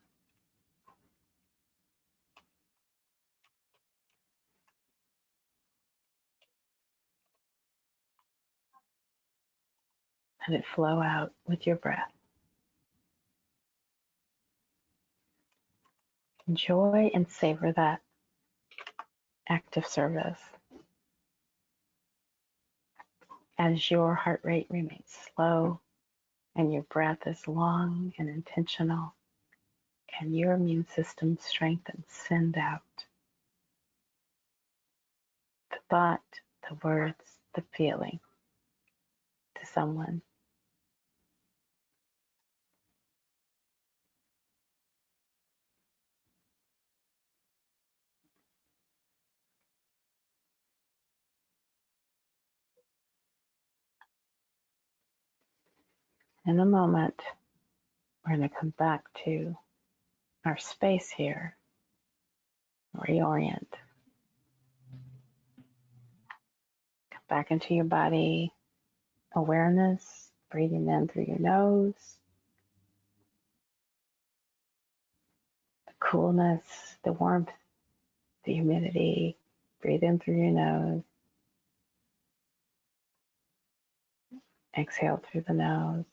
Let it flow out with your breath. Enjoy and savor that act of service as your heart rate remains slow and your breath is long and intentional and your immune system strengthens. Send out the thought, the words, the feeling to someone. In a moment, we're going to come back to our space here, reorient, come back into your body, awareness, breathing in through your nose, the coolness, the warmth, the humidity. Breathe in through your nose, exhale through the nose.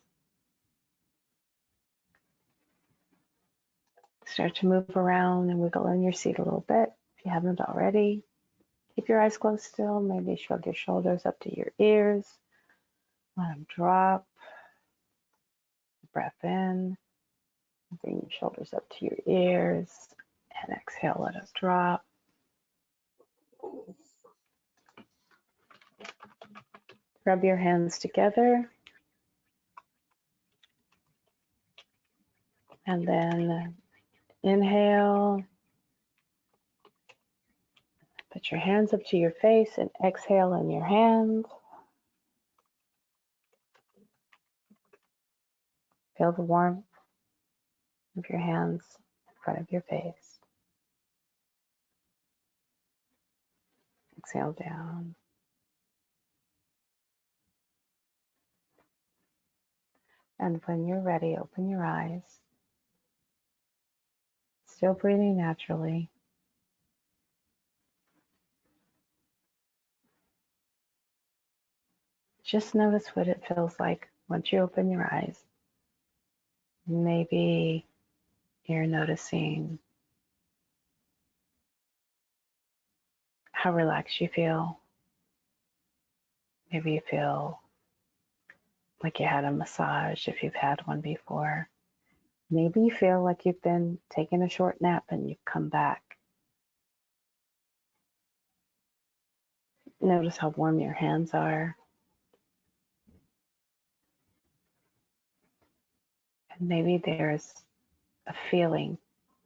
Start to move around and wiggle in your seat a little bit if you haven't already. Keep your eyes closed still. Maybe shrug your shoulders up to your ears. Let them drop. Breath in. Bring your shoulders up to your ears. And exhale, let us drop. Rub your hands together. And then inhale. Put your hands up to your face and exhale in your hands. Feel the warmth of your hands in front of your face. Exhale down. And when you're ready, open your eyes. Still breathing naturally. Just notice what it feels like once you open your eyes. Maybe you're noticing how relaxed you feel. Maybe you feel like you had a massage if you've had one before. Maybe you feel like you've been taking a short nap and you've come back. Notice how warm your hands are. And maybe there's a feeling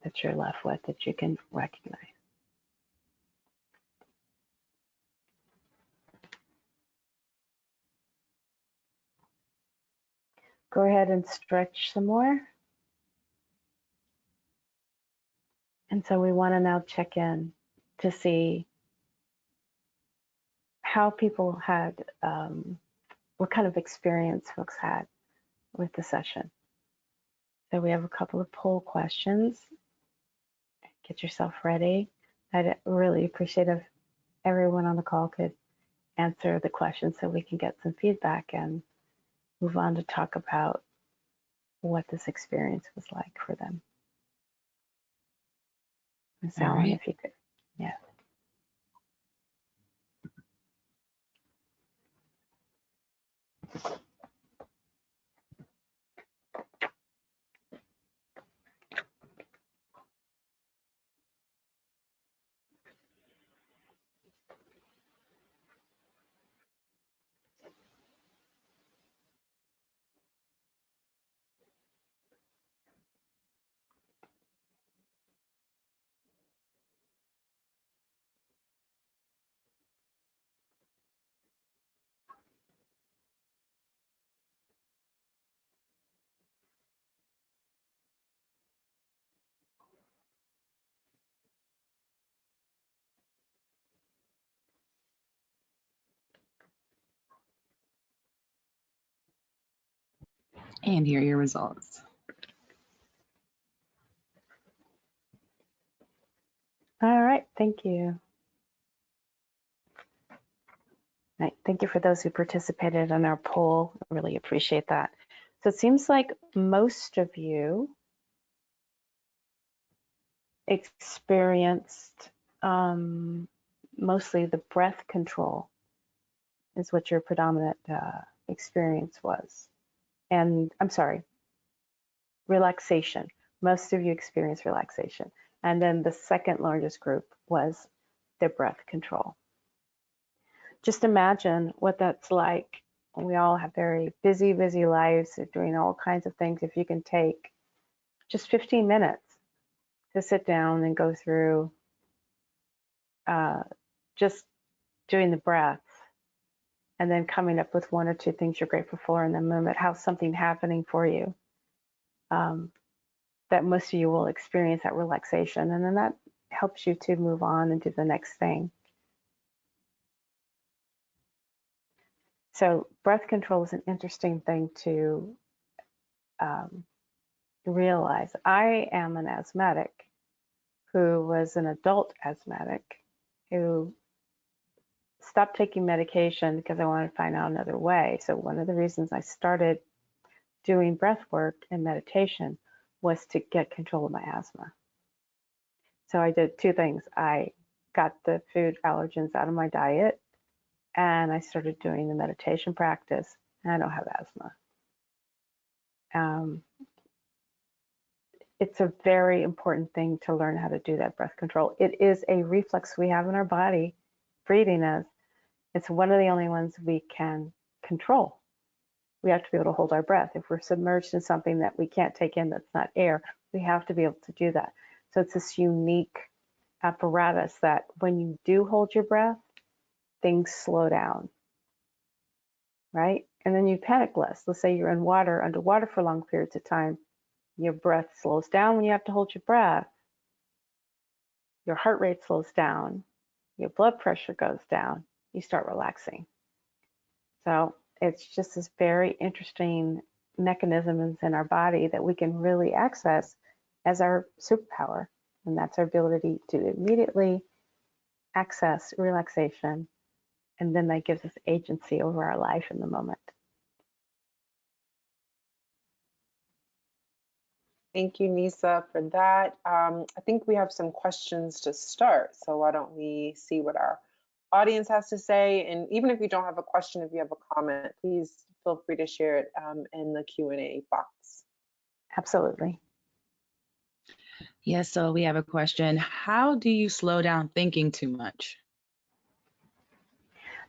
that you're left with that you can recognize. Go ahead and stretch some more. And so we want to now check in to see how people had, what kind of experience folks had with the session. So we have a couple of poll questions. Get yourself ready. I'd really appreciate if everyone on the call could answer the questions so we can get some feedback and move on to talk about what this experience was like for them. Ms. Allen, if you could. Yeah. And here are your results. All right, thank you. All right, thank you for those who participated in our poll. I really appreciate that. So it seems like most of you experienced mostly the breath control is what your predominant experience was. And I'm sorry, relaxation. Most of you experienced relaxation. And then the second largest group was the breath control. Just imagine what that's like. We all have very busy lives, doing all kinds of things. If you can take just 15 minutes to sit down and go through just doing the breath and then coming up with one or two things you're grateful for in the moment, how something happening for you, that most of you will experience that relaxation. And then that helps you to move on and do the next thing. So breath control is an interesting thing to realize. I am an asthmatic who was an adult asthmatic who stopped taking medication because I wanted to find out another way. So one of the reasons I started doing breath work and meditation was to get control of my asthma. So I did two things. I got the food allergens out of my diet, and I started doing the meditation practice, and I don't have asthma. It's a very important thing to learn how to do that breath control. It is a reflex we have in our body, breathing us. It's one of the only ones we can control. We have to be able to hold our breath. If we're submerged in something that we can't take in that's not air, we have to be able to do that. So it's this unique apparatus that when you do hold your breath, things slow down, right? And then you panic less. Let's say you're in water, underwater for long periods of time. Your breath slows down when you have to hold your breath. Your heart rate slows down. Your blood pressure goes down. You start relaxing. So it's just this very interesting mechanisms in our body that we can really access as our superpower. And that's our ability to immediately access relaxation. And then that gives us agency over our life in the moment. Thank you, Nisa, for that. I think we have some questions to start. So why don't we see what our audience has to say? And even if you don't have a question, if you have a comment, please feel free to share it in the Q&A box. Absolutely. Yes, so we have a question. How do you slow down thinking too much?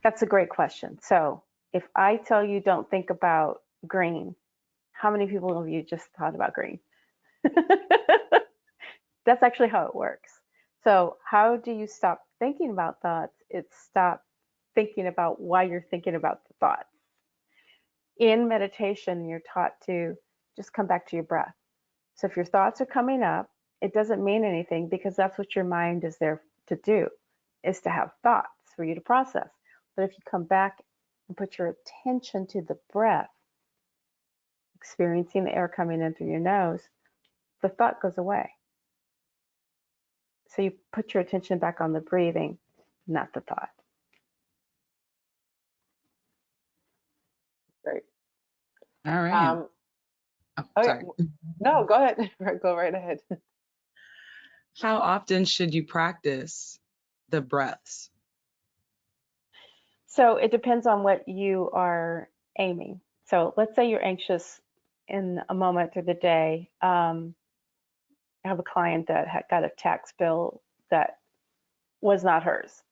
That's a great question. So if I tell you don't think about green, how many people of you just thought about green? That's actually how it works. So how do you stop thinking about thoughts? It's stop thinking about why you're thinking about the thoughts. In meditation, you're taught to just come back to your breath. So if your thoughts are coming up, it doesn't mean anything because that's what your mind is there to do, is to have thoughts for you to process. But if you come back and put your attention to the breath, experiencing the air coming in through your nose, the thought goes away. So you put your attention back on the breathing, not the thought. Great. All right. Sorry. No, go ahead. Go right ahead. How often should you practice the breaths? So it depends on what you are aiming. So let's say you're anxious in a moment through the day. I have a client that had got a tax bill that was not hers.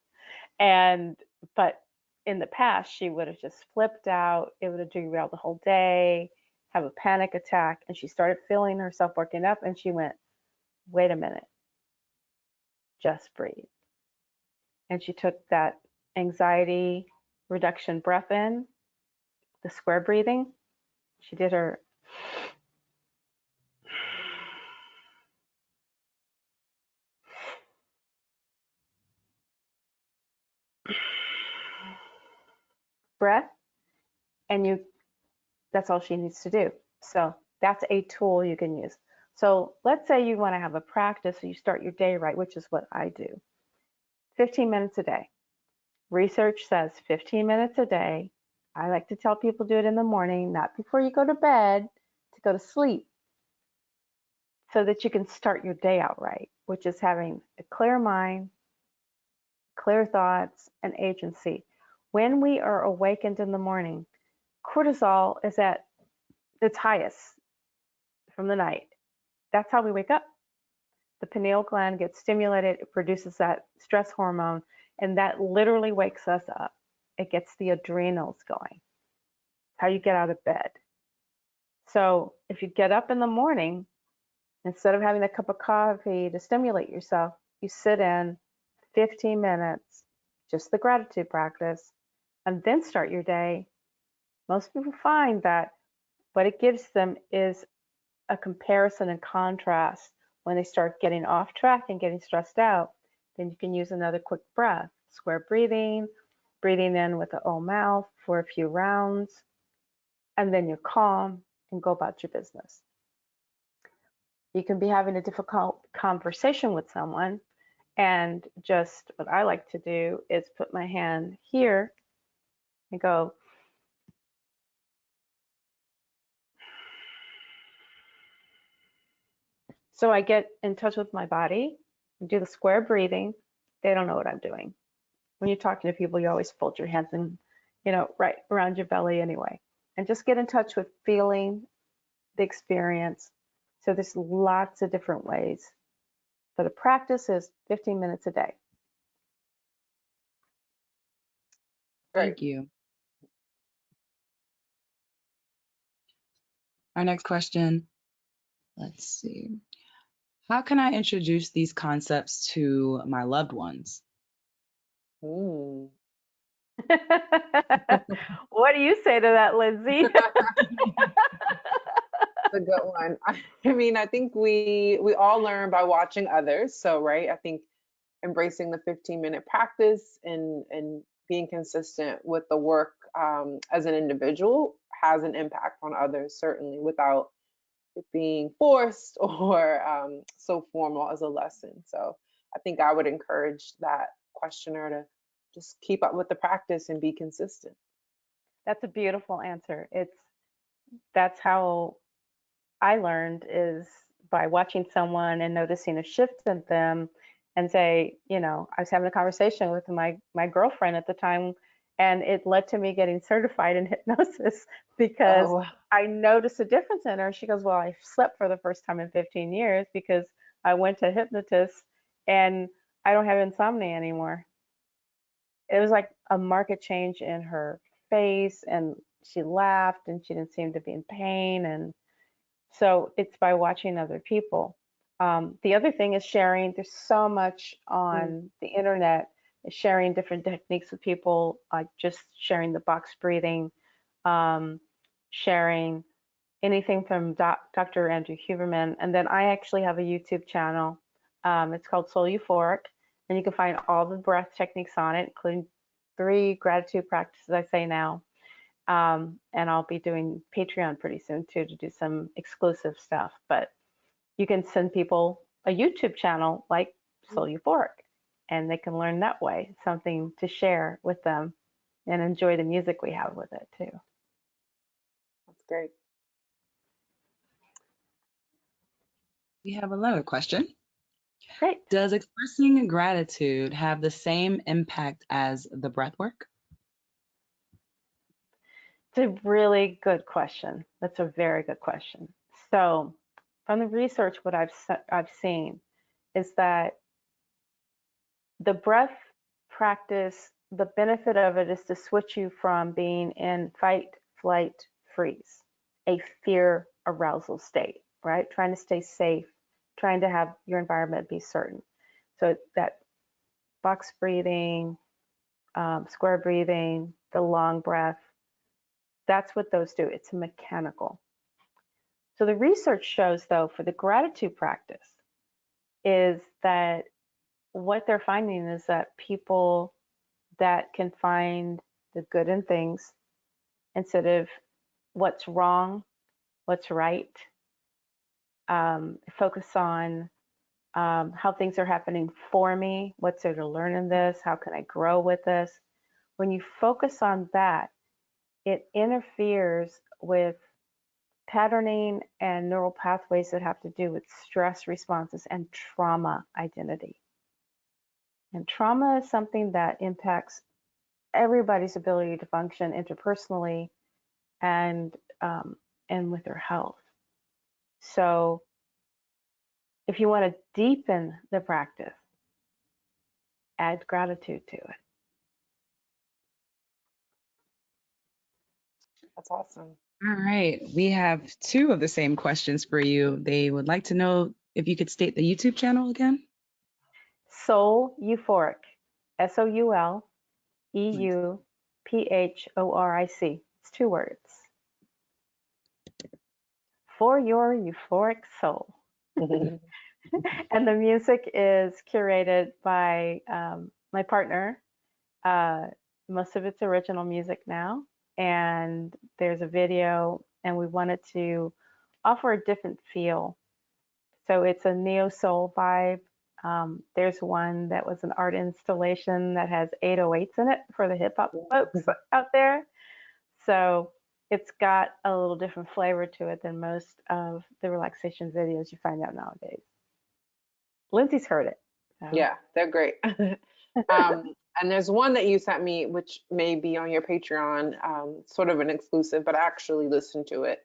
But in the past, she would have just flipped out. It would have derailed the whole day, have a panic attack. And she started feeling herself working up and she went, wait a minute, just breathe. And she took that anxiety reduction breath in, the square breathing. She did her breath, and that's all she needs to do. So that's a tool you can use. So let's say you want to have a practice, so you start your day right, which is what I do. 15 minutes a day. Research says 15 minutes a day. I like to tell people do it in the morning, not before you go to bed, to go to sleep, so that you can start your day out right, which is having a clear mind, clear thoughts, and agency. When we are awakened in the morning, cortisol is at its highest from the night. That's how we wake up. The pineal gland gets stimulated, it produces that stress hormone, and that literally wakes us up. It gets the adrenals going. It's how you get out of bed. So if you get up in the morning, instead of having a cup of coffee to stimulate yourself, you sit in 15 minutes, just the gratitude practice, and then start your day. Most people find that what it gives them is a comparison and contrast. When they start getting off track and getting stressed out, then you can use another quick breath, square breathing, breathing in with the O mouth for a few rounds, and then you're calm and go about your business. You can be having a difficult conversation with someone, and just what I like to do is put my hand here and go, so I get in touch with my body, do the square breathing. They don't know what I'm doing. When you're talking to people, you always fold your hands and, right around your belly anyway. And just get in touch with feeling the experience. So there's lots of different ways. But the practice is 15 minutes a day. Thank you. Our next question, let's see. How can I introduce these concepts to my loved ones? Ooh. What do you say to that, Lindsey? A good one. I mean, I think we all learn by watching others. So, right, I think embracing the 15-minute practice and being consistent with the work as an individual has an impact on others, certainly, without it being forced or so formal as a lesson. So I think I would encourage that questioner to just keep up with the practice and be consistent. That's a beautiful answer. That's how I learned, is by watching someone and noticing a shift in them, and say, I was having a conversation with my girlfriend at the time, and it led to me getting certified in hypnosis because Oh, I noticed a difference in her. She goes, well, I slept for the first time in 15 years because I went to a hypnotist, and I don't have insomnia anymore. It was like a market change in her face, and she laughed, and she didn't seem to be in pain. And so it's by watching other people. The other thing is sharing. There's so much on the internet, sharing different techniques with people, like just sharing the box breathing, sharing anything from Dr. Andrew Huberman. And then I actually have a YouTube channel. It's called Soul Euphoric, and you can find all the breath techniques on it, including 3 gratitude practices I say now. And I'll be doing Patreon pretty soon too, to do some exclusive stuff. But you can send people a YouTube channel like Soul Euphoric, and they can learn that way, something to share with them and enjoy the music we have with it too. that's great. We have another question. Great. Does expressing gratitude have the same impact as the breath work? It's a really good question. That's a very good question. So from the research, what I've seen is that the breath practice, the benefit of it is to switch you from being in fight, flight, freeze, a fear arousal state, right? Trying to stay safe, trying to have your environment be certain. So that box breathing, square breathing, the long breath, that's what those do. It's mechanical. So the research shows, though, for the gratitude practice, is that what they're finding is that people that can find the good in things instead of what's wrong what's right, focus on how things are happening for me, what's there to learn in this, how can I grow with this. When you focus on that, it interferes with patterning and neural pathways that have to do with stress responses and trauma identity. And trauma is something that impacts everybody's ability to function interpersonally and with their health. So if you want to deepen the practice, add gratitude to it. That's awesome. All right. We have two of the same questions for you. They would like to know if you could state the YouTube channel again. Soul Euphoric, SOULEUPHORIC. It's 2 words. For your euphoric soul. And the music is curated by my partner. Most of it's original music now. And there's a video, and we wanted to offer a different feel. So it's a neo-soul vibe. There's one that was an art installation that has 808s in it for the hip hop folks out there. So it's got a little different flavor to it than most of the relaxation videos you find out nowadays. Lindsey's heard it. So. Yeah, they're great. And there's one that you sent me, which may be on your Patreon, sort of an exclusive, but I actually listen to it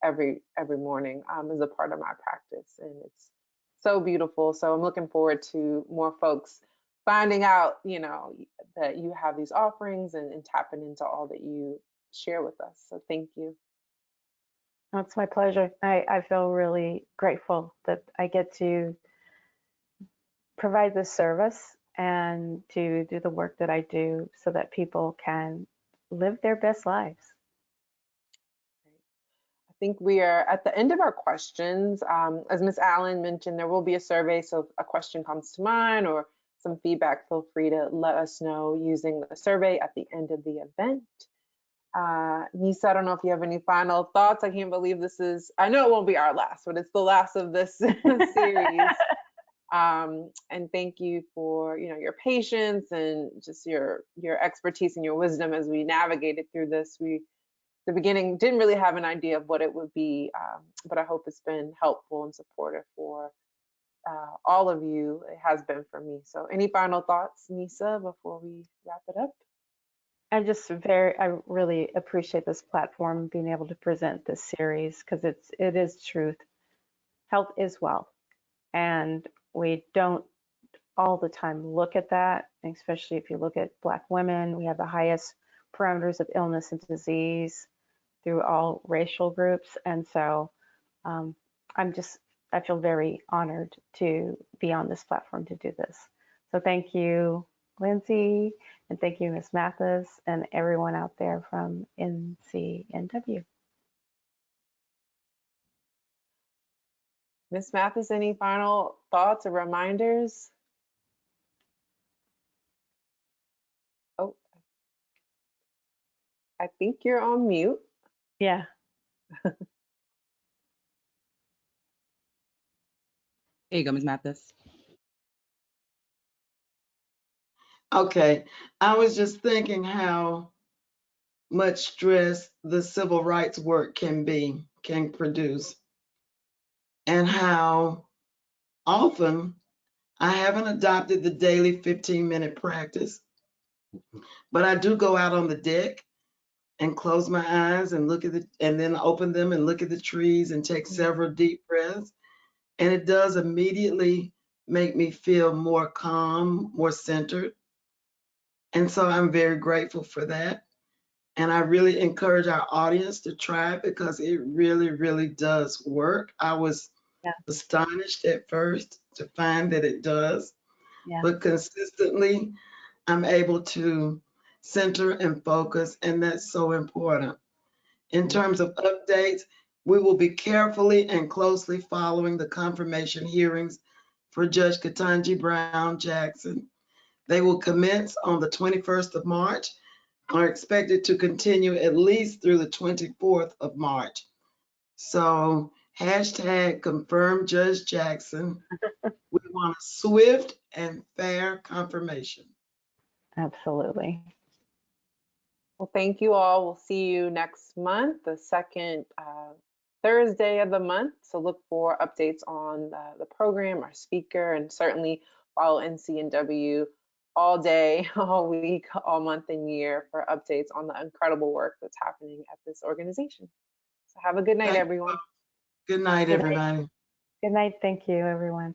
every morning as a part of my practice, and it's so beautiful. So I'm looking forward to more folks finding out, that you have these offerings and tapping into all that you share with us. So thank you. It's my pleasure. I feel really grateful that I get to provide this service and to do the work that I do so that people can live their best lives. I think we are at the end of our questions. As Ms. Allen mentioned, there will be a survey. So if a question comes to mind or some feedback, feel free to let us know using the survey at the end of the event. Nisa, I don't know if you have any final thoughts. I can't believe this is, I know it won't be our last, but it's the last of this series. And thank you for, your patience and just your expertise and your wisdom as we navigated through this. The beginning didn't really have an idea of what it would be, but I hope it's been helpful and supportive for all of you. It has been for me. So any final thoughts, Nisa, before we wrap it up? I really appreciate this platform, being able to present this series, because it is truth. Health is wealth. And we don't all the time look at that, especially if you look at Black women. We have the highest parameters of illness and disease through all racial groups. And so I feel very honored to be on this platform to do this. So thank you, Lindsey, and thank you, Ms. Mathis, and everyone out there from NCNW. Ms. Mathis, any final thoughts or reminders? Oh, I think you're on mute. Yeah. There you go, Ms. Mathis. Okay, I was just thinking how much stress the civil rights work can produce, and how often I haven't adopted the daily 15-minute practice, but I do go out on the deck and close my eyes and and then open them and look at the trees and take several deep breaths. And it does immediately make me feel more calm, more centered. And so I'm very grateful for that. And I really encourage our audience to try it, because it really, really does work. I was astonished at first to find that it does, but consistently I'm able to center and focus, and that's so important. In terms of updates, we will be carefully and closely following the confirmation hearings for Judge Ketanji Brown Jackson. They will commence on the 21st of March, are expected to continue at least through the 24th of March. So hashtag confirm Judge Jackson. We want a swift and fair confirmation. Absolutely. Well, thank you all. We'll see you next month, the second Thursday of the month. So look for updates on the program, our speaker, and certainly follow NCNW all day, all week, all month and year for updates on the incredible work that's happening at this organization. So have a good night, Thank you. everyone. Good night, Good night. everybody. Good night. Thank you, everyone.